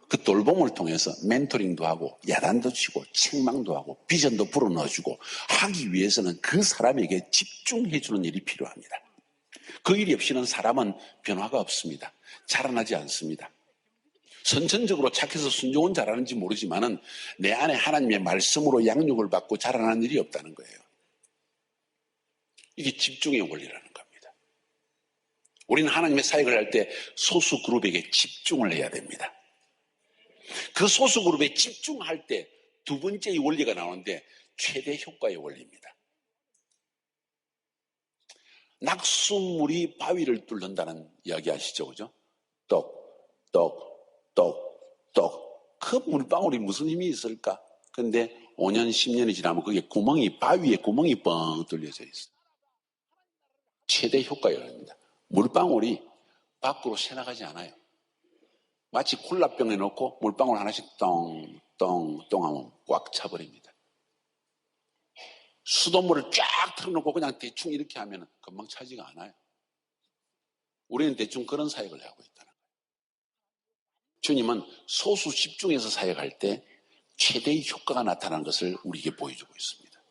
그 돌봄을 통해서 멘토링도 하고 야단도 치고 책망도 하고 비전도 불어넣어주고 하기 위해서는 그 사람에게 집중해주는 일이 필요합니다. 그 일이 없이는 사람은 변화가 없습니다. 자라나지 않습니다. 선천적으로 착해서 순종은 잘하는지 모르지만은 내 안에 하나님의 말씀으로 양육을 받고 자라나는 일이 없다는 거예요. 이게 집중의 원리라는 겁니다. 우리는 하나님의 사역을 할 때 소수 그룹에게 집중을 해야 됩니다. 그 소수 그룹에 집중할 때 두 번째 이 원리가 나오는데 최대 효과의 원리입니다. 낙수물이 바위를 뚫는다는 이야기 아시죠? 그죠? 똑, 똑, 똑, 똑. 그 물방울이 무슨 힘이 있을까? 근데 5년, 10년이 지나면 그게 바위에 구멍이 뻥 뚫려져 있어요. 최대 효과입니다. 물방울이 밖으로 새나가지 않아요. 마치 콜라병에 넣고 물방울 하나씩 똥 하면 꽉 차버립니다. 수돗물을 쫙 틀어놓고 그냥 대충 이렇게 하면 금방 차지가 않아요. 우리는 대충 그런 사역을 하고 있다는 거예요. 주님은 소수 집중해서 사역할 때 최대의 효과가 나타나는 것을 우리에게 보여주고 있습니다.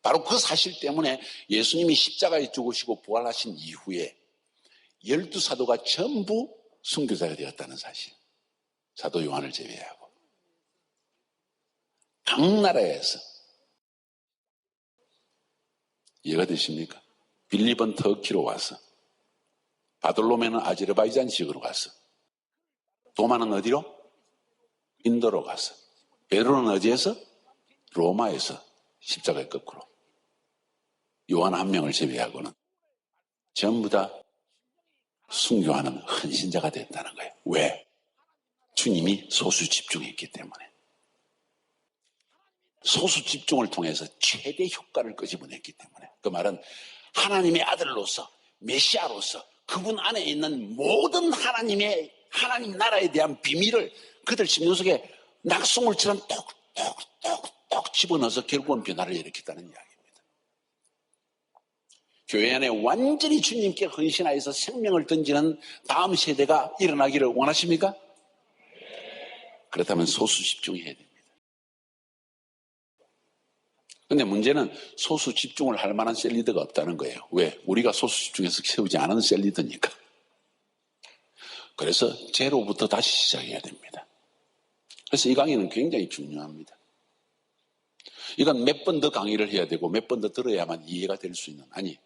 바로 그 사실 때문에 예수님이 십자가에 죽으시고 부활하신 이후에 12사도가 전부 순교자가 되었다는 사실. 사도 요한을 제외하고. 각 나라에서. 이해가 되십니까? 빌립은 터키로 와서, 바돌로메는 아제르바이잔 지역으로 가서, 도마는 어디로? 인도로 가서, 베드로는 어디에서? 로마에서 십자가에 거꾸로. 요한 한 명을 제외하고는 전부 다 순교하는 헌신자가 됐다는 거예요. 왜? 주님이 소수 집중했기 때문에. 소수 집중을 통해서 최대 효과를 끄집어냈기 때문에. 그 말은 하나님의 아들로서, 메시아로서 그분 안에 있는 모든 하나님 나라에 대한 비밀을 그들 심령 속에 낙수물처럼 톡톡톡톡 집어넣어서 결국은 변화를 일으켰다는 이야기입니다. 교회 안에 완전히 주님께 헌신하여서 생명을 던지는 다음 세대가 일어나기를 원하십니까? 그렇다면 소수 집중해야 됩니다. 근데 문제는 소수 집중을 할 만한 셀리더가 없다는 거예요. 왜? 우리가 소수 집중해서 세우지 않은 셀리더니까. 그래서 제로부터 다시 시작해야 됩니다. 그래서 이 강의는 굉장히 중요합니다. 이건 몇 번 더 강의를 해야 되고 몇 번 더 들어야만 이해가 될 수 있는, 아니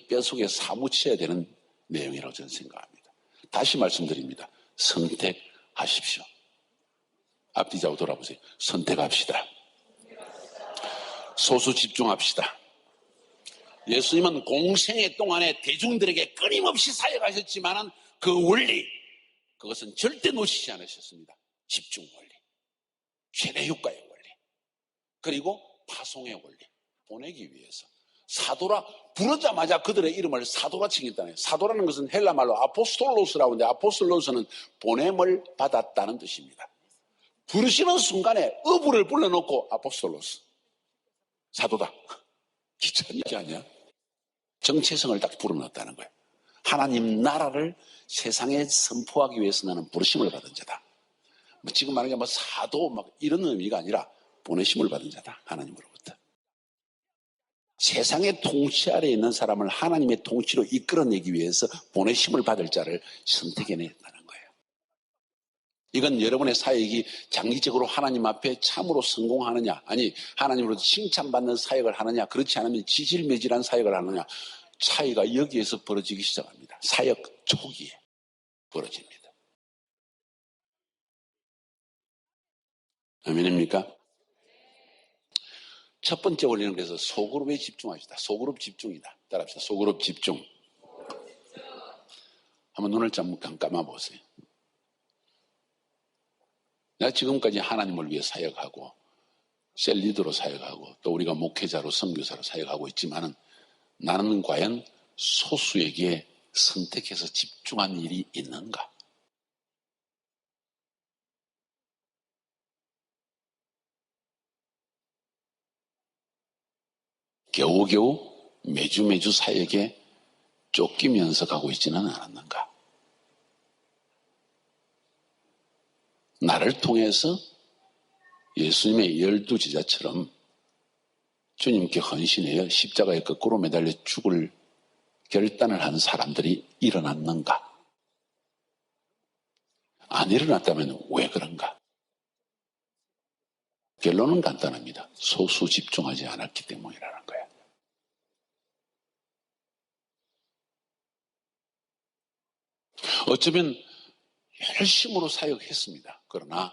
뼛속에 사무쳐야 되는 내용이라고 저는 생각합니다. 다시 말씀드립니다. 선택하십시오. 앞뒤 좌우 돌아보세요. 선택합시다. 소수 집중합시다. 예수님은 공생애 동안에 대중들에게 끊임없이 사역하셨지만 그 원리, 그것은 절대 놓치지 않으셨습니다. 집중 원리, 최대 효과의 원리, 그리고 파송의 원리, 보내기 위해서. 사도라 부르자마자 그들의 이름을 사도라 칭했다는 거예요. 사도라는 것은 헬라 말로 아포스톨로스라고 하는데 아포스톨로스는 보냄을 받았다는 뜻입니다. 부르시는 순간에 어부를 불러놓고 아포스톨로스, 사도다. 기천이지 아니야? 정체성을 딱 불어넣었다는 거예요. 하나님 나라를 세상에 선포하기 위해서 나는 부르심을 받은 자다. 지금 말하는 게 사도 이런 의미가 아니라 보내심을 받은 자다. 하나님으로부터. 세상의 통치 아래에 있는 사람을 하나님의 통치로 이끌어내기 위해서 보내심을 받을 자를 선택해냈다는 거예요. 이건 여러분의 사역이 장기적으로 하나님 앞에 참으로 성공하느냐, 아니 하나님으로부터 칭찬받는 사역을 하느냐, 그렇지 않으면 지질매질한 사역을 하느냐, 차이가 여기에서 벌어지기 시작합니다. 사역 초기에 벌어집니다. 아멘입니까? 첫 번째 원리는 그래서 소그룹에 집중합시다. 소그룹 집중이다. 따라합시다. 소그룹 집중. 한번 눈을 잠깐 감아보세요. 내가 지금까지 하나님을 위해 사역하고 셀리더로 사역하고 또 우리가 목회자로 선교사로 사역하고 있지만은 나는 과연 소수에게 선택해서 집중한 일이 있는가? 겨우겨우 매주 사역에 쫓기면서 가고 있지는 않았는가? 나를 통해서 예수님의 12제자처럼 주님께 헌신하여 십자가에 거꾸로 매달려 죽을 결단을 한 사람들이 일어났는가? 안 일어났다면 왜 그런가? 결론은 간단합니다. 소수 집중하지 않았기 때문이라는 거예요. 어쩌면 열심으로 사역했습니다. 그러나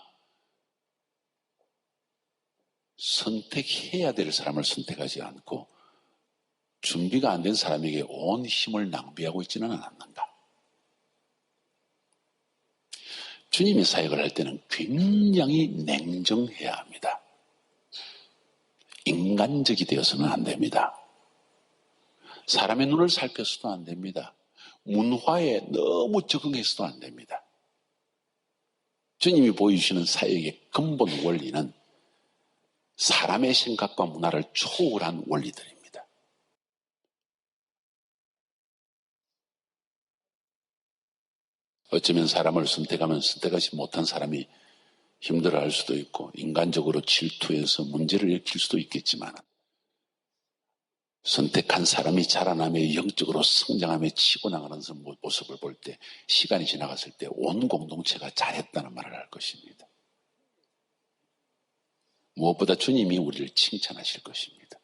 선택해야 될 사람을 선택하지 않고 준비가 안 된 사람에게 온 힘을 낭비하고 있지는 않았는가? 주님이 사역을 할 때는 굉장히 냉정해야 합니다. 인간적이 되어서는 안 됩니다. 사람의 눈을 살펴서도 안 됩니다. 문화에 너무 적응해서도 안 됩니다. 주님이 보여주시는 사역의 근본 원리는 사람의 생각과 문화를 초월한 원리들입니다. 어쩌면 사람을 선택하면 선택하지 못한 사람이 힘들어할 수도 있고 인간적으로 질투해서 문제를 일으킬 수도 있겠지만 선택한 사람이 자라나며 영적으로 성장하며 치고 나가는 모습을 볼 때 시간이 지나갔을 때 온 공동체가 잘했다는 말을 할 것입니다. 무엇보다 주님이 우리를 칭찬하실 것입니다.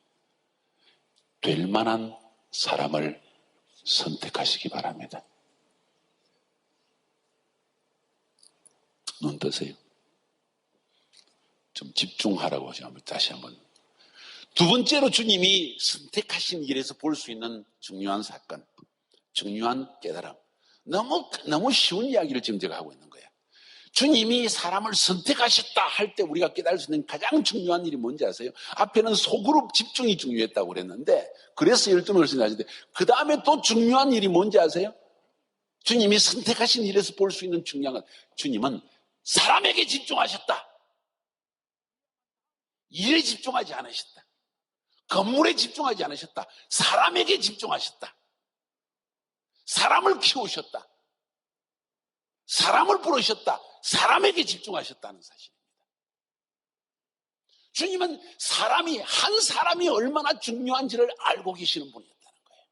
될 만한 사람을 선택하시기 바랍니다. 눈 뜨세요. 좀 집중하라고 다시 한번. 두 번째로 주님이 선택하신 일에서 볼 수 있는 중요한 사건, 중요한 깨달음. 너무 쉬운 이야기를 지금 제가 하고 있는 거예요. 주님이 사람을 선택하셨다 할 때 우리가 깨달을 수 있는 가장 중요한 일이 뭔지 아세요? 앞에는 소그룹 집중이 중요했다고 그랬는데, 그래서 12명을 선택하셨는데, 그 다음에 또 중요한 일이 뭔지 아세요? 주님이 선택하신 일에서 볼 수 있는 중요한 것. 주님은 사람에게 집중하셨다. 일에 집중하지 않으셨다. 건물에 집중하지 않으셨다. 사람에게 집중하셨다. 사람을 키우셨다. 사람을 부르셨다. 사람에게 집중하셨다는 사실입니다. 주님은 한 사람이 얼마나 중요한지를 알고 계시는 분이었다는 거예요.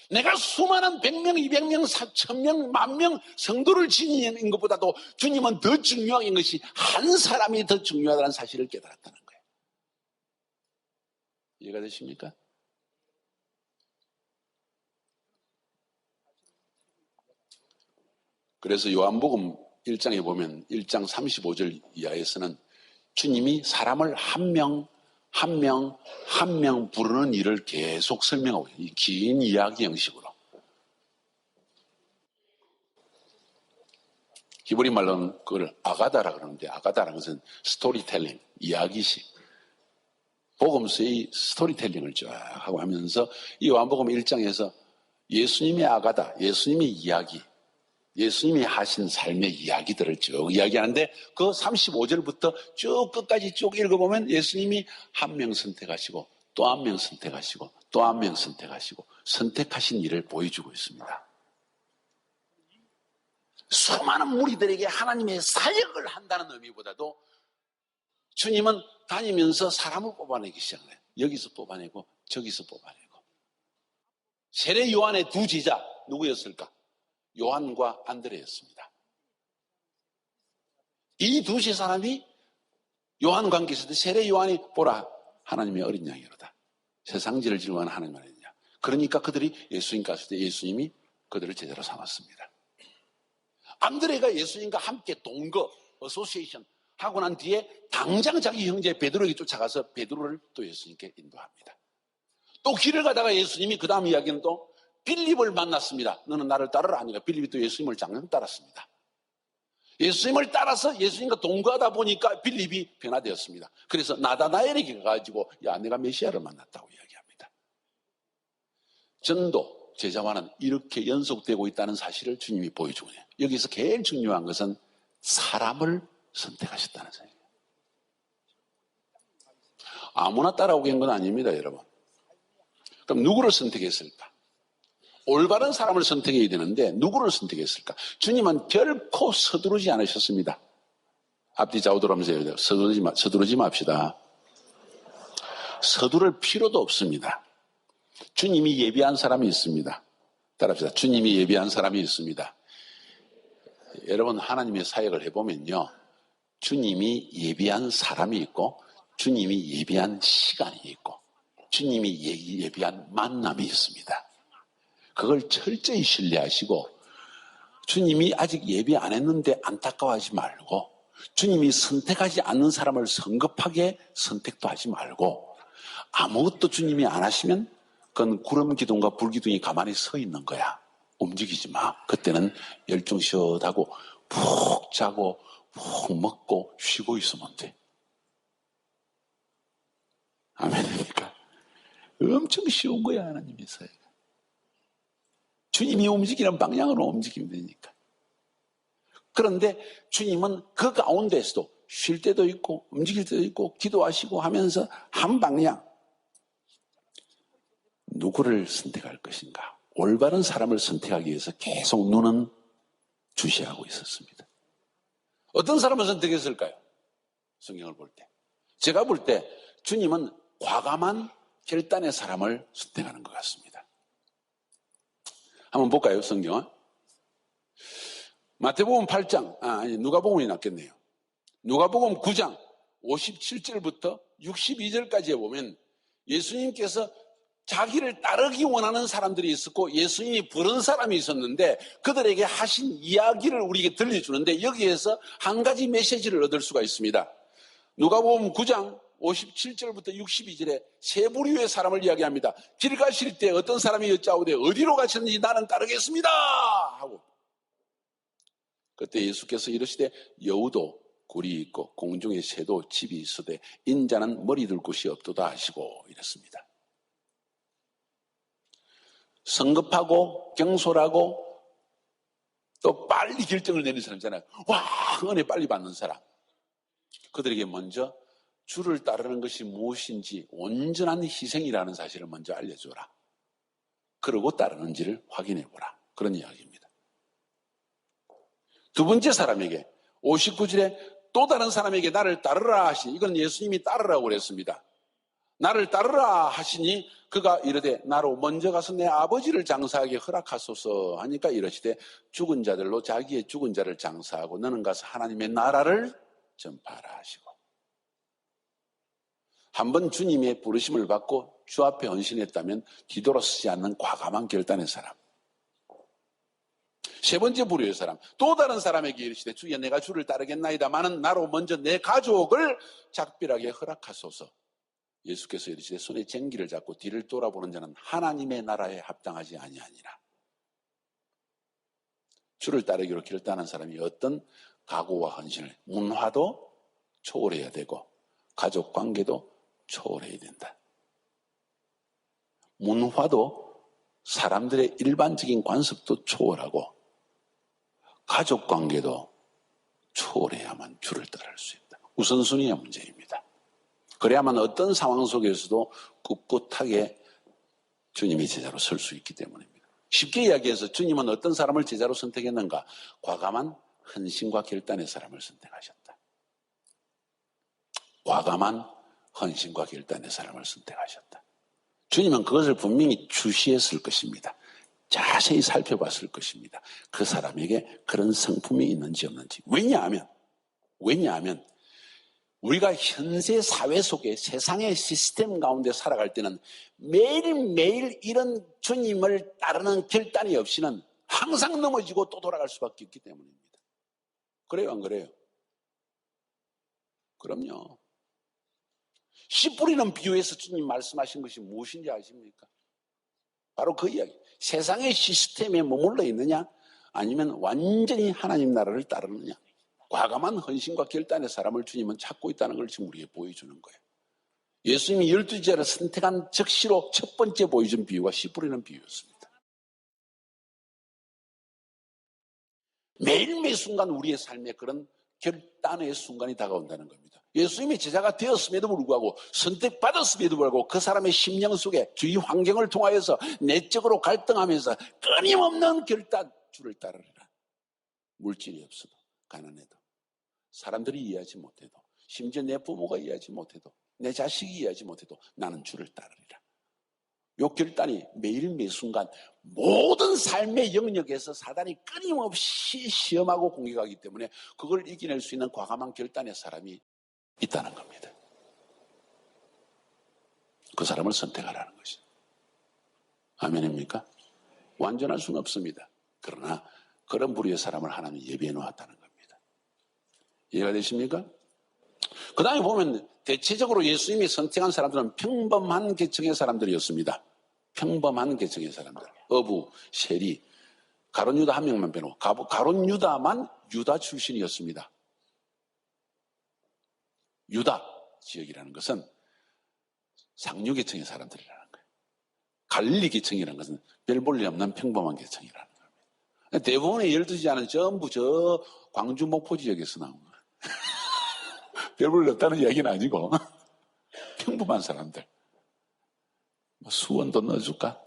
내가 수많은 100명, 200명, 1000명, 10,000명 성도를 지니는 것보다도 주님은 더 중요한 것이 한 사람이 더 중요하다는 사실을 깨달았다는 거예요. 이해가 되십니까? 그래서 요한복음 1장에 보면 1장 35절 이하에서는 주님이 사람을 한 명 부르는 일을 계속 설명하고 있어요. 이 긴 이야기 형식으로. 히브리 말로는 그걸 아가다라 그러는데, 아가다라는 것은 스토리텔링, 이야기식. 복음서의 스토리텔링을 쫙 하고 하면서 이 요한복음 1장에서 예수님의 아가다, 예수님의 이야기, 예수님이 하신 삶의 이야기들을 쭉 이야기하는데 그 35절부터 쭉 끝까지 쭉 읽어보면 예수님이 한 명 선택하시고 또 한 명 선택하시고 또 한 명 선택하시고 선택하신 일을 보여주고 있습니다. 수많은 무리들에게 하나님의 사역을 한다는 의미보다도 주님은 다니면서 사람을 뽑아내기 시작해요. 여기서 뽑아내고 저기서 뽑아내고. 세례 요한의 두 제자 누구였을까? 요한과 안드레였습니다. 이 두 사람이 요한 관계에서 세례 요한이 보라 하나님의 어린 양이로다. 세상지를 질문하는 하나님의 어린 양. 그러니까 그들이 예수님 갔을 때 예수님이 그들을 제자로 삼았습니다. 안드레가 예수님과 함께 동거, 어소시에이션 하고 난 뒤에 당장 자기 형제 베드로에게 쫓아가서 베드로를 또 예수님께 인도합니다. 또 길을 가다가 예수님이 그 다음 이야기는 또 빌립을 만났습니다. 너는 나를 따르라 하니까 빌립이 또 예수님을 장르 따랐습니다. 예수님을 따라서 예수님과 동거하다 보니까 빌립이 변화되었습니다. 그래서 나다나엘에게 가가지고 야 내가 메시아를 만났다고 이야기합니다. 전도, 제자화는 이렇게 연속되고 있다는 사실을 주님이 보여주고 있어요. 여기서 제일 중요한 것은 사람을 선택하셨다는 사실이에요. 아무나 따라오게 한 건 아닙니다, 여러분. 그럼 누구를 선택했을까? 올바른 사람을 선택해야 되는데 누구를 선택했을까? 주님은 결코 서두르지 않으셨습니다. 앞뒤 좌우 돌아보면서 서두르지 맙시다. 서두를 필요도 없습니다. 주님이 예비한 사람이 있습니다. 따라합시다. 주님이 예비한 사람이 있습니다. 여러분, 하나님의 사역을 해보면요, 주님이 예비한 사람이 있고 주님이 예비한 시간이 있고 주님이 예비한 만남이 있습니다. 그걸 철저히 신뢰하시고 주님이 아직 예비 안 했는데 안타까워하지 말고 주님이 선택하지 않는 사람을 성급하게 선택도 하지 말고 아무것도 주님이 안 하시면 그건 구름 기둥과 불 기둥이 가만히 서 있는 거야. 움직이지 마. 그때는 열중시원하고 푹 자고 푹 먹고 쉬고 있으면 돼. 아멘입니까? 엄청 쉬운 거야, 하나님의 사회가. 주님이 움직이는 방향으로 움직이면 되니까. 그런데 주님은 그 가운데서도 쉴 때도 있고 움직일 때도 있고 기도하시고 하면서 한 방향. 누구를 선택할 것인가? 올바른 사람을 선택하기 위해서 계속 눈은 주시하고 있었습니다. 어떤 사람을 선택했을까요? 성경을 볼 때. 제가 볼 때 주님은 과감한 결단의 사람을 선택하는 것 같습니다. 한번 볼까요, 성경은? 마태복음 8장, 누가복음이 낫겠네요. 누가복음 9장 57절부터 62절까지에 보면 예수님께서 자기를 따르기 원하는 사람들이 있었고 예수님이 부른 사람이 있었는데 그들에게 하신 이야기를 우리에게 들려주는데 여기에서 한 가지 메시지를 얻을 수가 있습니다. 누가복음 9장 57절부터 62절에 세 부류의 사람을 이야기합니다. 길 가실 때 어떤 사람이 여짜오되 어디로 가셨는지 나는 따르겠습니다 하고 그때 예수께서 이르시되 여우도 굴이 있고 공중의 새도 집이 있으되 인자는 머리 둘 곳이 없도다 하시고 이랬습니다. 성급하고 경솔하고 또 빨리 결정을 내리는 사람 있잖아요. 와, 은혜 빨리 받는 사람. 그들에게 먼저 주를 따르는 것이 무엇인지 온전한 희생이라는 사실을 먼저 알려줘라. 그러고 따르는지를 확인해보라. 그런 이야기입니다. 두 번째 사람에게 59절에 또 다른 사람에게 나를 따르라 하시니 이건 예수님이 따르라고 그랬습니다. 나를 따르라 하시니 그가 이르되 나로 먼저 가서 내 아버지를 장사하게 허락하소서 하니까 이러시되 죽은 자들로 자기의 죽은 자를 장사하고 너는 가서 하나님의 나라를 전파하라 하시고 한번 주님의 부르심을 받고 주 앞에 헌신했다면 뒤돌아서지 않는 과감한 결단의 사람. 세 번째 부류의 사람, 또 다른 사람에게 이르시되 주여 내가 주를 따르겠나이다마는 나로 먼저 내 가족을 작별하게 허락하소서. 예수께서 이르시되 손에 쟁기를 잡고 뒤를 돌아보는 자는 하나님의 나라에 합당하지 아니하니라. 주를 따르기로 결단한 사람이 어떤 각오와 헌신을 문화도 초월해야 되고 가족관계도 초월해야 된다. 문화도 사람들의 일반적인 관습도 초월하고 가족관계도 초월해야만 주를 따를 수 있다. 우선순위의 문제입니다. 그래야만 어떤 상황 속에서도 꿋꿋하게 주님의 제자로 설 수 있기 때문입니다. 쉽게 이야기해서 주님은 어떤 사람을 제자로 선택했는가? 과감한 헌신과 결단의 사람을 선택하셨다. 과감한 헌신과 결단의 사람을 선택하셨다. 주님은 그것을 분명히 주시했을 것입니다. 자세히 살펴봤을 것입니다. 그 사람에게 그런 성품이 있는지 없는지. 왜냐하면 우리가 현세 사회 속에 세상의 시스템 가운데 살아갈 때는 매일매일 이런 주님을 따르는 결단이 없이는 항상 넘어지고 또 돌아갈 수밖에 없기 때문입니다. 그래요, 안 그래요? 그럼요. 씨 뿌리는 비유에서 주님 말씀하신 것이 무엇인지 아십니까? 바로 그 이야기. 세상의 시스템에 머물러 있느냐 아니면 완전히 하나님 나라를 따르느냐. 과감한 헌신과 결단의 사람을 주님은 찾고 있다는 걸 지금 우리에게 보여주는 거예요. 예수님이 12제자를 선택한 적시로 첫 번째 보여준 비유가 씨 뿌리는 비유였습니다. 매일매일 순간 우리의 삶에 그런 결단의 순간이 다가온다는 겁니다. 예수님이 제자가 되었음에도 불구하고 선택받았음에도 불구하고 그 사람의 심령 속에 주위 환경을 통하여서 내적으로 갈등하면서 끊임없는 결단, 주를 따르리라. 물질이 없어도 가난해도 사람들이 이해하지 못해도 심지어 내 부모가 이해하지 못해도 내 자식이 이해하지 못해도 나는 주를 따르리라. 이 결단이 매일매일 순간 모든 삶의 영역에서 사단이 끊임없이 시험하고 공격하기 때문에 그걸 이겨낼 수 있는 과감한 결단의 사람이 있다는 겁니다. 그 사람을 선택하라는 것이죠. 아멘입니까? 완전할 수는 없습니다. 그러나 그런 부류의 사람을 하나님이 예비해 놓았다는 겁니다. 이해가 되십니까? 그 다음에 보면 대체적으로 예수님이 선택한 사람들은 평범한 계층의 사람들이었습니다. 평범한 계층의 사람들. 어부, 세리, 가룟 유다 한 명만 빼놓고 가룟 유다만 유다 출신이었습니다. 유다 지역이라는 것은 상류 계층의 사람들이라는 거예요. 갈릴리 계층이라는 것은 별 볼 일 없는 평범한 계층이라는 겁니다. 대부분의 12제자는 전부 저 광주 목포 지역에서 나온 거예요. 별 볼 일 없다는 이야기는 아니고 평범한 사람들. 수원도 넣어줄까?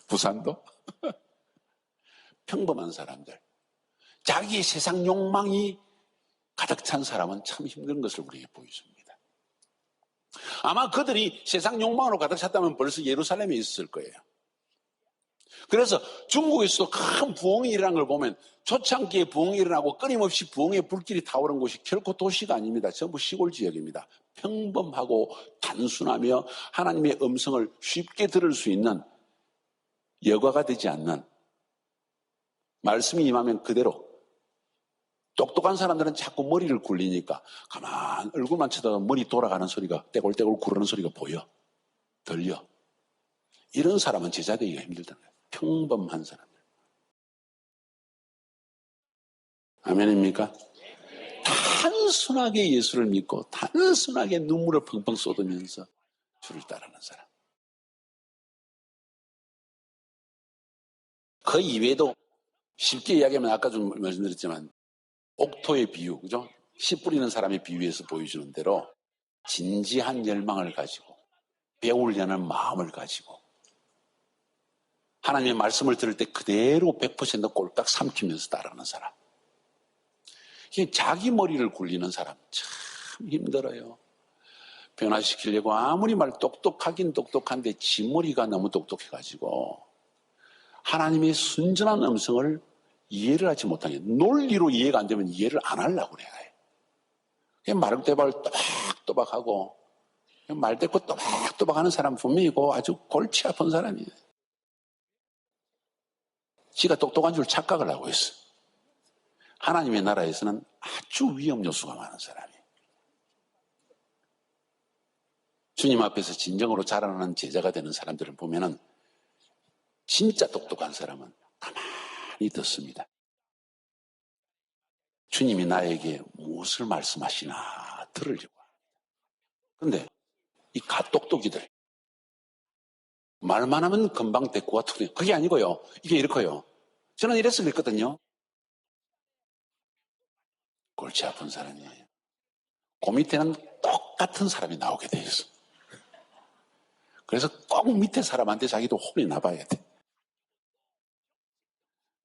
부산도? 평범한 사람들. 자기의 세상 욕망이 가득 찬 사람은 참 힘든 것을 우리에게 보여줍니다. 아마 그들이 세상 욕망으로 가득 찼다면 벌써 예루살렘에 있을 거예요. 그래서 중국에서도 큰 부흥이 일어난 걸 보면 초창기에 부흥이 일어나고 끊임없이 부흥의 불길이 타오른 곳이 결코 도시가 아닙니다. 전부 시골 지역입니다. 평범하고 단순하며 하나님의 음성을 쉽게 들을 수 있는 여과가 되지 않는 말씀이 임하면 그대로 똑똑한 사람들은 자꾸 머리를 굴리니까 가만 얼굴만 쳐다보면 머리 돌아가는 소리가 떼굴떼굴 구르는 소리가 보여. 들려. 이런 사람은 제자 되기가 힘들다는 거예요. 평범한 사람들. 아멘입니까? 단순하게 예수를 믿고 단순하게 눈물을 펑펑 쏟으면서 주를 따르는 사람. 그 이외에도 쉽게 이야기하면 아까 좀 말씀드렸지만 옥토의 비유, 그죠? 씨 뿌리는 사람의 비유에서 보여주는 대로 진지한 열망을 가지고 배우려는 마음을 가지고 하나님의 말씀을 들을 때 그대로 100% 꼴딱 삼키면서 따르는 사람. 자기 머리를 굴리는 사람 참 힘들어요. 변화시키려고 아무리 말 똑똑하긴 똑똑한데 지 머리가 너무 똑똑해가지고 하나님의 순전한 음성을 이해를 하지 못하게 논리로 이해가 안 되면 이해를 안 하려고 그래요. 그냥 말대박을 또박또박하고 말대꾸 또박또박하는 사람 분명히고 아주 골치 아픈 사람이에요. 지가 똑똑한 줄 착각을 하고 있어. 하나님의 나라에서는 아주 위험 요소가 많은 사람이에요. 주님 앞에서 진정으로 자라나는 제자가 되는 사람들을 보면은 진짜 똑똑한 사람은 가만히 듣습니다. 주님이 나에게 무엇을 말씀하시나 들으려고 합니다. 그런데 이 갓똑똑이들 말만 하면 금방 대꾸가 터져요. 그게 아니고요. 이게 이렇고요. 저는 이래서 믿거든요. 골치 아픈 사람이에요. 그 밑에는 똑같은 사람이 나오게 돼 있어. 그래서 꼭 밑에 사람한테 자기도 혼이 나봐야 돼.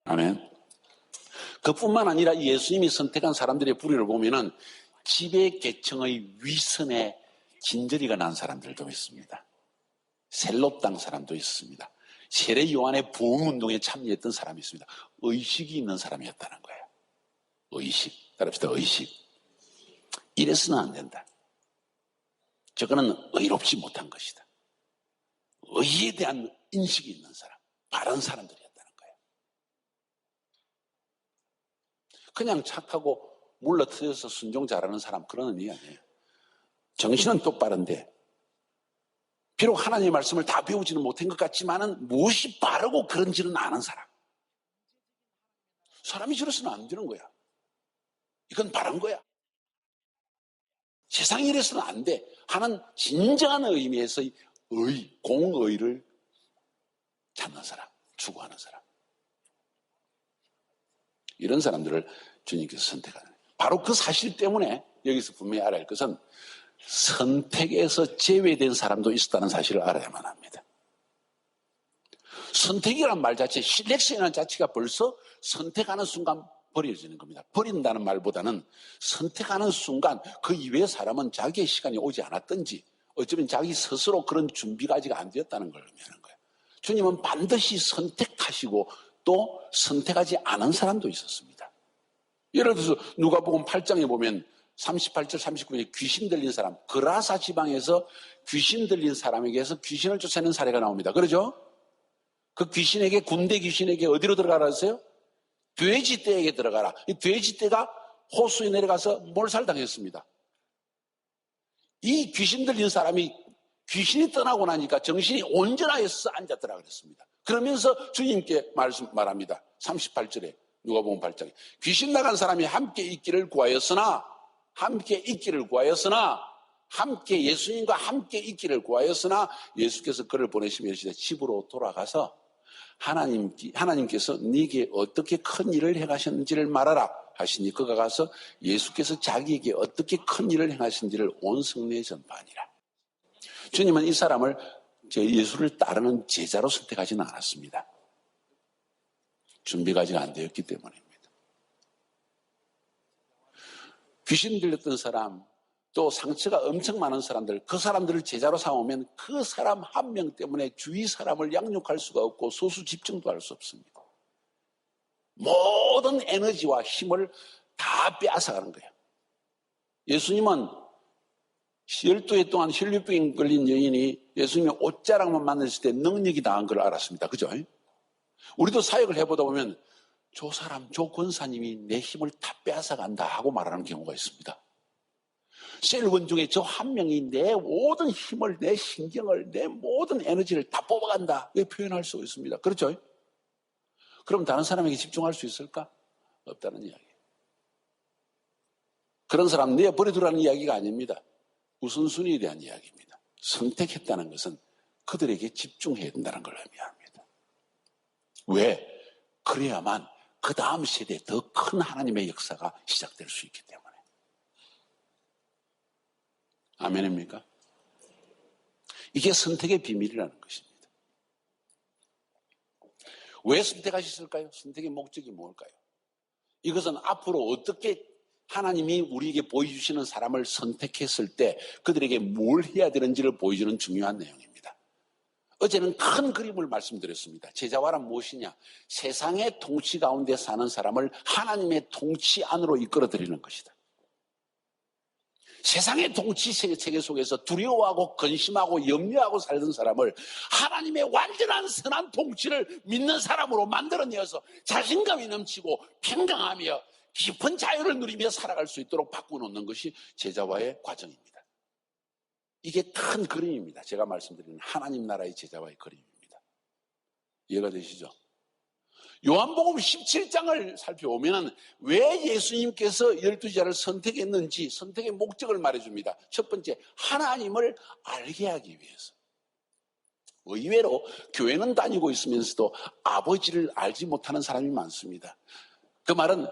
아멘. 그뿐만 아니라 예수님이 선택한 사람들의 부류를 보면은 지배 계층의 위선에 진저리가 난 사람들도 있습니다. 셀롯 땅 사람도 있습니다. 세례 요한의 부흥운동에 참여했던 사람이 있습니다. 의식이 있는 사람이었다는 거예요. 의식. 따릅시다. 의식. 이래서는 안 된다. 저거는 의롭지 못한 것이다. 의에 대한 인식이 있는 사람. 바른 사람들이었다는 거예요. 그냥 착하고 물러트여서 순종 잘하는 사람 그런 의미 아니에요. 정신은 똑바른데 비록 하나님의 말씀을 다 배우지는 못한 것 같지만은 무엇이 바르고 그런지는 아는 사람. 사람이 저래서는 안 되는 거야. 이건 바른 거야. 세상에 이래서는 안 돼 하는 진정한 의미에서의 공의를 찾는 사람, 추구하는 사람. 이런 사람들을 주님께서 선택하는 거예요. 바로 그 사실 때문에 여기서 분명히 알아야 할 것은 선택에서 제외된 사람도 있었다는 사실을 알아야만 합니다. 선택이라는 말 자체, 실렉션이라는 자체가 벌써 선택하는 순간 버려지는 겁니다. 버린다는 말보다는 선택하는 순간 그 이외의 사람은 자기의 시간이 오지 않았든지 어쩌면 자기 스스로 그런 준비가 아직 안 되었다는 걸 의미하는 거예요. 주님은 반드시 선택하시고 또 선택하지 않은 사람도 있었습니다. 예를 들어서 누가복음 8장에 보면 38절 39절에 귀신 들린 사람, 그라사 지방에서 귀신 들린 사람에게서 귀신을 쫓아내는 사례가 나옵니다. 그러죠? 그 귀신에게, 군대 귀신에게 어디로 들어가라 했어요? 돼지떼에게 들어가라. 이 돼지떼가 호수에 내려가서 몰살당했습니다. 이 귀신 들린 사람이 귀신이 떠나고 나니까 정신이 온전하여서 앉았더라 그랬습니다. 그러면서 주님께 말합니다. 38절에 누가복음 8장에 귀신 나간 사람이 함께 있기를 구하였으나 함께 예수님과 함께 있기를 구하였으나 예수께서 그를 보내시며 이르시되 집으로 돌아가서 하나님께서 네게 어떻게 큰 일을 행하셨는지를 말하라 하시니 그가 가서 예수께서 자기에게 어떻게 큰 일을 행하신지를 온 성내에 전파하니라. 주님은 이 사람을 예수를 따르는 제자로 선택하지는 않았습니다. 준비가 아직 안 되었기 때문입니다. 귀신 들렸던 사람, 또 상처가 엄청 많은 사람들, 그 사람들을 제자로 삼으면 그 사람 한 명 때문에 주위 사람을 양육할 수가 없고 소수 집중도 할 수 없습니다. 모든 에너지와 힘을 다 빼앗아가는 거예요. 예수님은 12해 동안 혈류병 걸린 여인이 예수님의 옷자락만 만났을 때 능력이 당한 걸 알았습니다. 그죠? 우리도 사역을 해보다 보면 저 사람, 저 권사님이 내 힘을 다 빼앗아간다 하고 말하는 경우가 있습니다. 셀원 중에 저 한 명이 내 모든 힘을, 내 신경을, 내 모든 에너지를 다 뽑아간다. 왜 표현할 수 있습니다. 그렇죠? 그럼 다른 사람에게 집중할 수 있을까? 없다는 이야기예요. 그런 사람 내버려두라는 이야기가 아닙니다. 우선순위에 대한 이야기입니다. 선택했다는 것은 그들에게 집중해야 된다는 걸 의미합니다. 왜? 그래야만 그 다음 세대에 더 큰 하나님의 역사가 시작될 수 있기 때문에. 아멘입니까? 이게 선택의 비밀이라는 것입니다. 왜 선택하셨을까요? 선택의 목적이 뭘까요? 이것은 앞으로 어떻게 하나님이 우리에게 보여주시는 사람을 선택했을 때 그들에게 뭘 해야 되는지를 보여주는 중요한 내용입니다. 어제는 큰 그림을 말씀드렸습니다. 제자화란 무엇이냐? 세상의 통치 가운데 사는 사람을 하나님의 통치 안으로 이끌어들이는 것이다. 세상의 통치 세계 속에서 두려워하고 근심하고 염려하고 살던 사람을 하나님의 완전한 선한 통치를 믿는 사람으로 만들어내어서 자신감이 넘치고 평강하며 깊은 자유를 누리며 살아갈 수 있도록 바꿔놓는 것이 제자화의 과정입니다. 이게 큰 그림입니다. 제가 말씀드리는 하나님 나라의 제자화의 그림입니다. 이해가 되시죠? 요한복음 17장을 살펴보면 왜 예수님께서 12제자를 선택했는지 선택의 목적을 말해줍니다. 첫 번째, 하나님을 알게 하기 위해서. 의외로 교회는 다니고 있으면서도 아버지를 알지 못하는 사람이 많습니다. 그 말은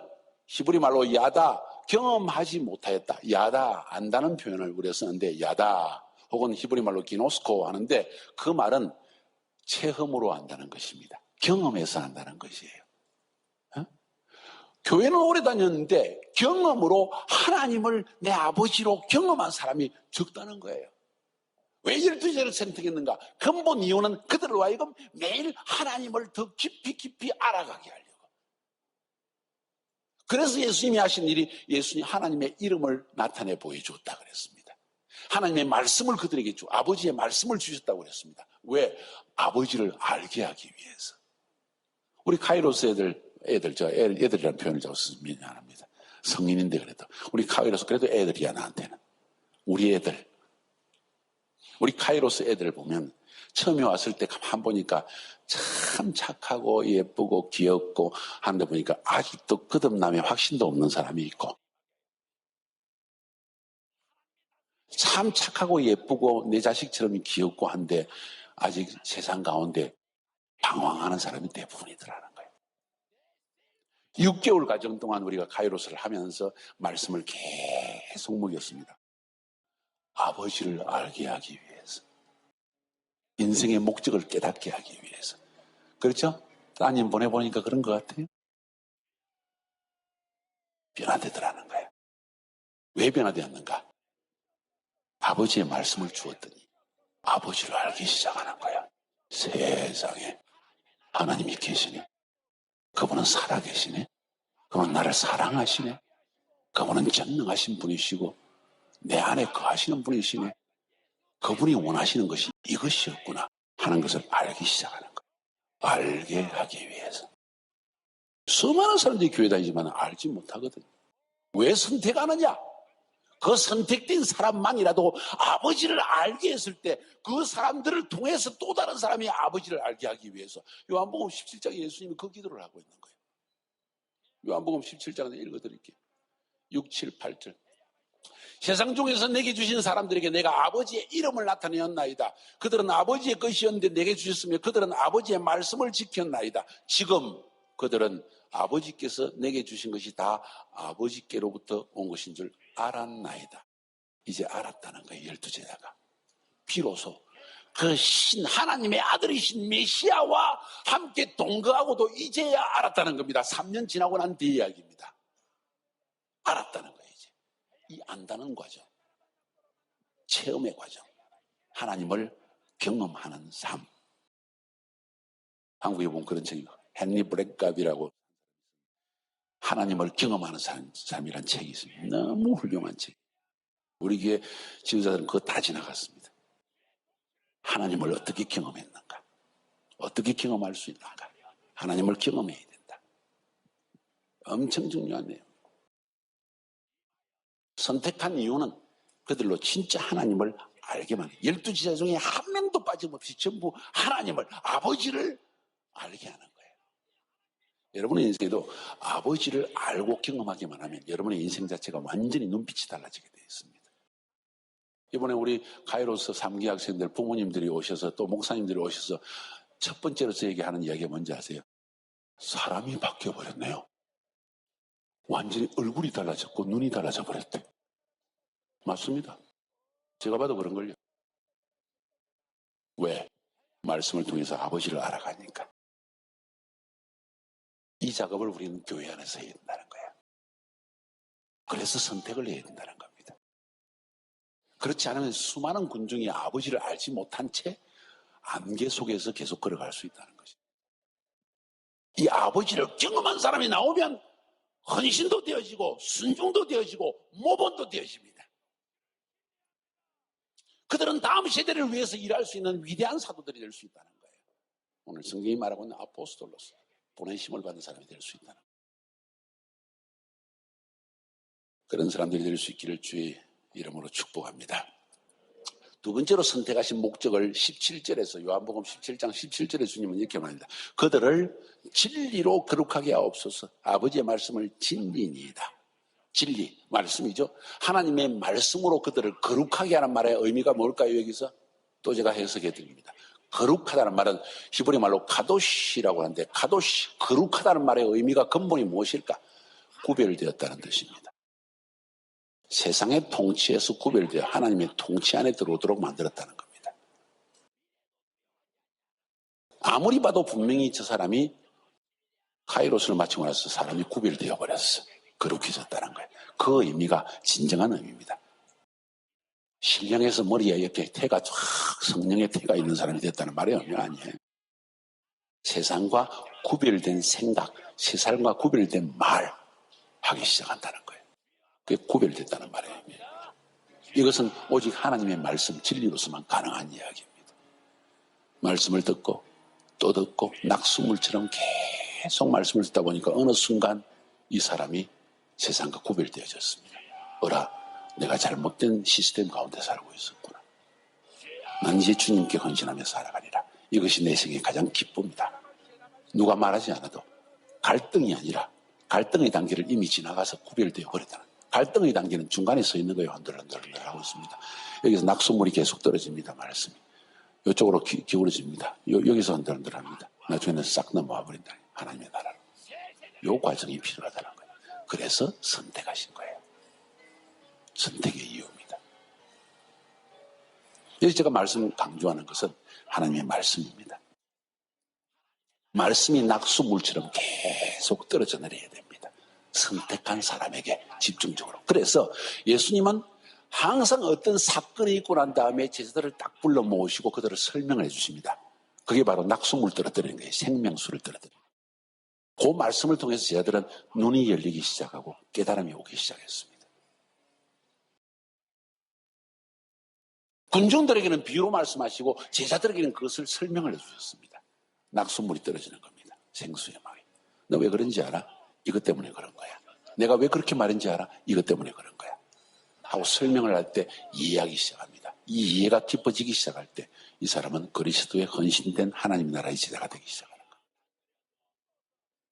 히브리 말로 야다, 경험하지 못하였다. 야다, 안다는 표현을 우리가 쓰는데 야다 혹은 히브리 말로 기노스코 하는데 그 말은 체험으로 안다는 것입니다. 경험해서 안다는 것이에요. 교회는 오래 다녔는데 경험으로 하나님을 내 아버지로 경험한 사람이 적다는 거예요. 왜 12제를 선택했는가? 근본 이유는 그들로 하여금 매일 하나님을 더 깊이 알아가게 하려고. 그래서 예수님이 하신 일이 예수님 하나님의 이름을 나타내 보여주었다 그랬습니다. 하나님의 말씀을 그들에게 아버지의 말씀을 주셨다고 그랬습니다. 왜? 아버지를 알게 하기 위해서. 우리 카이로스 애들이라는 표현을 자꾸 쓰면 미안합니다. 성인인데 그래도. 우리 카이로스 그래도 애들이야, 나한테는. 우리 애들. 우리 카이로스 애들을 보면 처음에 왔을 때 가만 보니까 참 착하고 예쁘고 귀엽고 하는데 보니까 아직도 거듭남의 확신도 없는 사람이 있고 참 착하고 예쁘고 내 자식처럼 귀엽고 한데 아직 세상 가운데 방황하는 사람이 대부분이더라는 거예요. 6개월 과정 동안 우리가 카이로스를 하면서 말씀을 계속 먹였습니다. 아버지를 알게 하기 위해서. 인생의 목적을 깨닫게 하기 위해서. 그렇죠? 따님 보내보니까 그런 것 같아요. 변화되더라는 거예요. 왜 변화되었는가? 아버지의 말씀을 주었더니 아버지를 알기 시작하는 거예요. 세상에 하나님이 계시네. 그분은 살아계시네. 그분은 나를 사랑하시네. 그분은 전능하신 분이시고 내 안에 거하시는 분이시네. 그분이 원하시는 것이 이것이었구나 하는 것을 알기 시작하는 거예요. 알게 하기 위해서. 수많은 사람들이 교회 다니지만 알지 못하거든요. 왜 선택하느냐? 그 선택된 사람만이라도 아버지를 알게 했을 때 그 사람들을 통해서 또 다른 사람이 아버지를 알게 하기 위해서 요한복음 17장에 예수님이 그 기도를 하고 있는 거예요. 요한복음 17장을 읽어드릴게요. 6, 7, 8절. 세상 중에서 내게 주신 사람들에게 내가 아버지의 이름을 나타내었나이다. 그들은 아버지의 것이었는데 내게 주셨으며 그들은 아버지의 말씀을 지켰나이다. 지금 그들은 아버지께서 내게 주신 것이 다 아버지께로부터 온 것인 줄 알았나이다. 이제 알았다는 거예요. 12제자가. 비로소 그 하나님의 아들이신 메시아와 함께 동거하고도 이제야 알았다는 겁니다. 3년 지나고 난 뒤의 이야기입니다. 알았다는 거예요. 이제 이 안다는 과정, 체험의 과정, 하나님을 경험하는 삶. 한국에 보면 그런 책이 헨리 브렉갑이라고 하나님을 경험하는 삶이라는 책이 있습니다. 너무 훌륭한 책. 우리 교회 지도자들은 그거 다 지나갔습니다. 하나님을 어떻게 경험했는가? 어떻게 경험할 수 있는가? 하나님을 경험해야 된다. 엄청 중요한 내용. 선택한 이유는 그들로 진짜 하나님을 알게만 해요. 12지자 중에 한 명도 빠짐없이 전부 하나님을, 아버지를 알게 하는 거예요. 여러분의 인생에도 아버지를 알고 경험하기만 하면 여러분의 인생 자체가 완전히 눈빛이 달라지게 되어 있습니다. 이번에 우리 카이로스 3기 학생들 부모님들이 오셔서 또 목사님들이 오셔서 첫 번째로 저에게 하는 이야기가 뭔지 아세요? 사람이 바뀌어버렸네요. 완전히 얼굴이 달라졌고 눈이 달라져 버렸대. 맞습니다. 제가 봐도 그런걸요. 왜? 말씀을 통해서 아버지를 알아가니까. 이 작업을 우리는 교회 안에서 해야 된다는 거예요. 그래서 선택을 해야 된다는 겁니다. 그렇지 않으면 수많은 군중이 아버지를 알지 못한 채 안개 속에서 계속 걸어갈 수 있다는 것입니다. 이 아버지를 경험한 사람이 나오면 헌신도 되어지고 순종도 되어지고 모범도 되어집니다. 그들은 다음 세대를 위해서 일할 수 있는 위대한 사도들이 될 수 있다는 거예요. 오늘 성경이 말하고 있는 아포스톨로서 보내심을 받은 사람이 될 수 있다는 거예요. 그런 사람들이 될 수 있기를 주의 이름으로 축복합니다. 두 번째로 선택하신 목적을 17절에서 요한복음 17장 17절에 주님은 이렇게 말합니다. 그들을 진리로 거룩하게 하옵소서. 아버지의 말씀을 진리니이다. 진리, 말씀이죠. 하나님의 말씀으로 그들을 거룩하게 하는 말의 의미가 뭘까요? 여기서 또 제가 해석해 드립니다. 거룩하다는 말은 히브리 말로 카도시라고 하는데 카도시, 거룩하다는 말의 의미가 근본이 무엇일까? 구별되었다는 뜻입니다. 세상의 통치에서 구별되어 하나님의 통치 안에 들어오도록 만들었다는 겁니다. 아무리 봐도 분명히 저 사람이 카이로스를 마치고 나서 사람이 구별되어 버렸어. 거룩해졌다는 거예요. 그 의미가 진정한 의미입니다. 신령해서 머리에 이렇게 태가 쫙 성령의 태가 있는 사람이 됐다는 말이 아니에요. 세상과 구별된 생각, 세상과 구별된 말 하기 시작한다는 거예요. 그게 구별됐다는 말이에요. 이것은 오직 하나님의 말씀, 진리로서만 가능한 이야기입니다. 말씀을 듣고 또 듣고 낙수물처럼 계속 말씀을 듣다 보니까 어느 순간 이 사람이 세상과 구별되어졌습니다. 어라, 내가 잘못된 시스템 가운데 살고 있었구나. 난 이제 주님께 헌신하며 살아가리라. 이것이 내 생의 가장 기쁨이다. 누가 말하지 않아도 갈등이 아니라 갈등의 단계를 이미 지나가서 구별되어 버렸다는. 갈등의 단계는 중간에 서 있는 거예요. 흔들흔들 하고 있습니다. 여기서 낙수물이 계속 떨어집니다. 말씀이. 이쪽으로 기울어집니다. 여기서 흔들흔들합니다. 나중에는 싹 넘어와 버린다. 하나님의 나라로. 이 과정이 필요하다는 거예요. 그래서 선택하신 거예요. 선택의 이유입니다. 여기서 제가 말씀을 강조하는 것은 하나님의 말씀입니다. 말씀이 낙수물처럼 계속 떨어져 내려야 됩니다. 선택한 사람에게 집중적으로. 그래서 예수님은 항상 어떤 사건이 있고 난 다음에 제자들을 딱 불러 모으시고 그들을 설명을 해주십니다. 그게 바로 낙수물 떨어뜨리는 거예요. 생명수를 떨어뜨리는 거예요. 그 말씀을 통해서 제자들은 눈이 열리기 시작하고 깨달음이 오기 시작했습니다. 군중들에게는 비유로 말씀하시고 제자들에게는 그것을 설명을 해주셨습니다. 낙수물이 떨어지는 겁니다. 생수의 마귀. 너 왜 그런지 알아? 이것 때문에 그런 거야. 내가 왜 그렇게 말인지 알아? 이것 때문에 그런 거야. 하고 설명을 할 때 이해하기 시작합니다. 이 이해가 깊어지기 시작할 때 이 사람은 그리스도의 헌신된 하나님 나라의 제자가 되기 시작하는 거예요.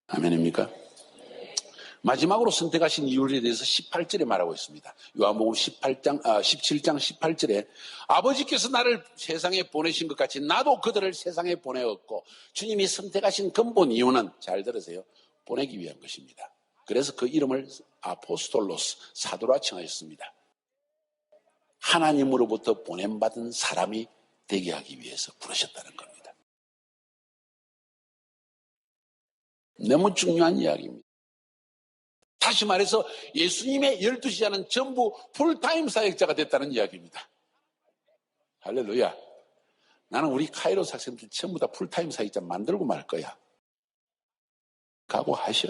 아멘입니까? 마지막으로 선택하신 이유에 대해서 18절에 말하고 있습니다. 요한복음 17장 18절에 아버지께서 나를 세상에 보내신 것 같이 나도 그들을 세상에 보내었고 주님이 선택하신 근본 이유는 잘 들으세요. 보내기 위한 것입니다. 그래서 그 이름을 아포스톨로스 사도라 칭하였습니다. 하나님으로부터 보냄받은 사람이 되게 하기 위해서 부르셨다는 겁니다. 너무 중요한 이야기입니다. 다시 말해서 예수님의 12제자는 전부 풀타임 사역자가 됐다는 이야기입니다. 할렐루야. 나는 우리 카이로스 학생들 전부 다 풀타임 사역자 만들고 말 거야. 각오하셔.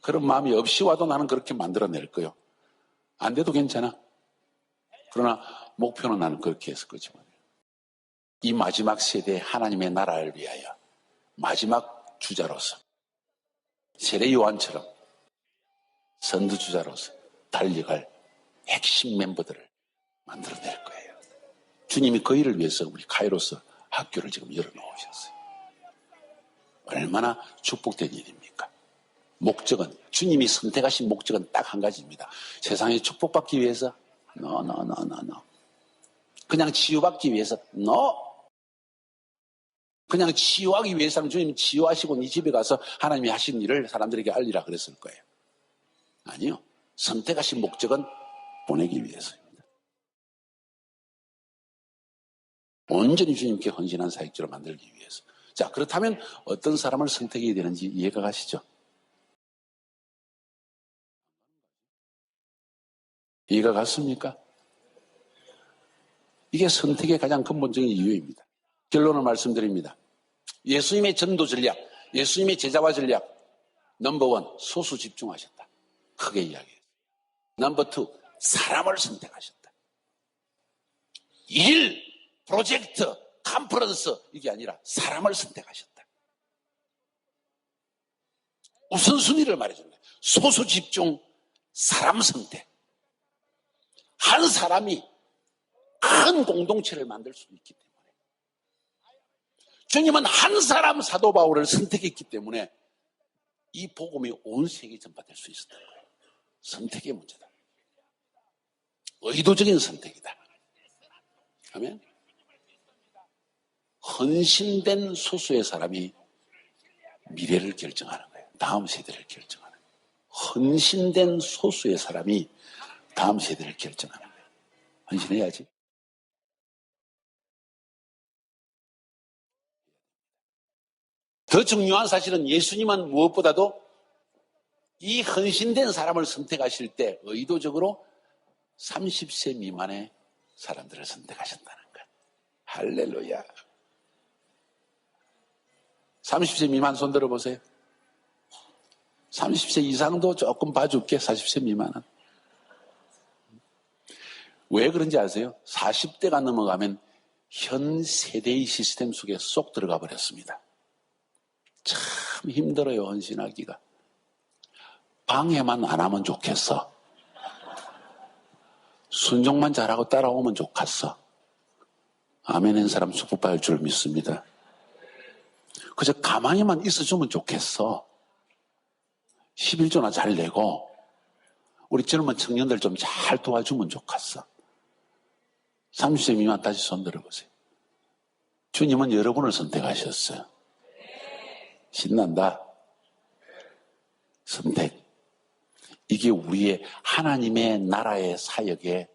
그런 마음이 없이 와도 나는 그렇게 만들어낼 거요. 안 돼도 괜찮아. 그러나 목표는 나는 그렇게 했을 거지만 이 마지막 세대의 하나님의 나라를 위하여 마지막 주자로서 세례 요한처럼 선두주자로서 달려갈 핵심 멤버들을 만들어낼 거예요. 주님이 그 일을 위해서 우리 카이로스 학교를 지금 열어놓으셨어요. 얼마나 축복된 일입니까? 목적은, 주님이 선택하신 목적은 딱 한 가지입니다. 세상에 축복받기 위해서? No. 그냥 치유받기 위해서? No. 그냥 치유하기 위해서는 주님 치유하시고 네 집에 가서 하나님이 하신 일을 사람들에게 알리라 그랬을 거예요. 아니요. 선택하신 목적은 보내기 위해서입니다. 온전히 주님께 헌신한 사역자로 만들기 위해서. 자, 그렇다면 어떤 사람을 선택해야 되는지 이해가 가시죠? 이해가 갔습니까? 이게 선택의 가장 근본적인 이유입니다. 결론을 말씀드립니다. 예수님의 전도 전략, 예수님의 제자화 전략, 넘버 1, 소수 집중하셨다. 크게 이야기해요. 넘버 2, 사람을 선택하셨다. 일, 프로젝트, 컨퍼런스 이게 아니라 사람을 선택하셨다. 우선순위를 말해주는 거예요. 소수 집중, 사람 선택. 한 사람이 큰 공동체를 만들 수 있기 때문에 주님은 한 사람 사도 바울을 선택했기 때문에 이 복음이 온 세계에 전파될 수 있었던 거예요. 선택의 문제다. 의도적인 선택이다. 아멘. 헌신된 소수의 사람이 미래를 결정하는 거예요. 다음 세대를 결정하는 거예요. 헌신된 소수의 사람이 다음 세대를 결정하는 거예요. 헌신해야지. 더 중요한 사실은 예수님은 무엇보다도 이 헌신된 사람을 선택하실 때 의도적으로 30세 미만의 사람들을 선택하셨다는 것. 할렐루야. 30세 미만 손 들어보세요. 30세 이상도 조금 봐줄게. 40세 미만은. 왜 그런지 아세요? 40대가 넘어가면 현 세대의 시스템 속에 쏙 들어가 버렸습니다. 참 힘들어요, 헌신하기가. 방해만 안 하면 좋겠어. 순종만 잘하고 따라오면 좋겠어. 아멘한 사람 축복받을 줄 믿습니다. 그저 가만히만 있어주면 좋겠어. 11조나 잘 내고 우리 젊은 청년들 좀 잘 도와주면 좋겠어. 30세 미만 다시 손 들어보세요. 주님은 여러분을 선택하셨어요. 신난다. 선택. 이게 우리의 하나님의 나라의 사역의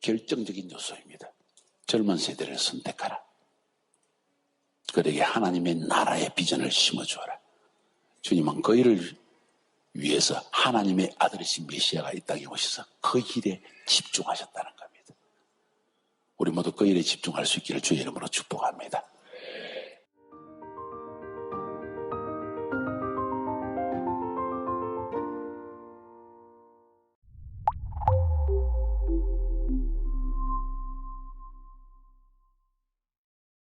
결정적인 요소입니다. 젊은 세대를 선택하라. 그에게 하나님의 나라의 비전을 심어주어라. 주님은 그 일을 위해서 하나님의 아들이신 메시아가 이 땅에 오셔서 그 일에 집중하셨다는 겁니다. 우리 모두 그 일에 집중할 수 있기를 주의 이름으로 축복합니다.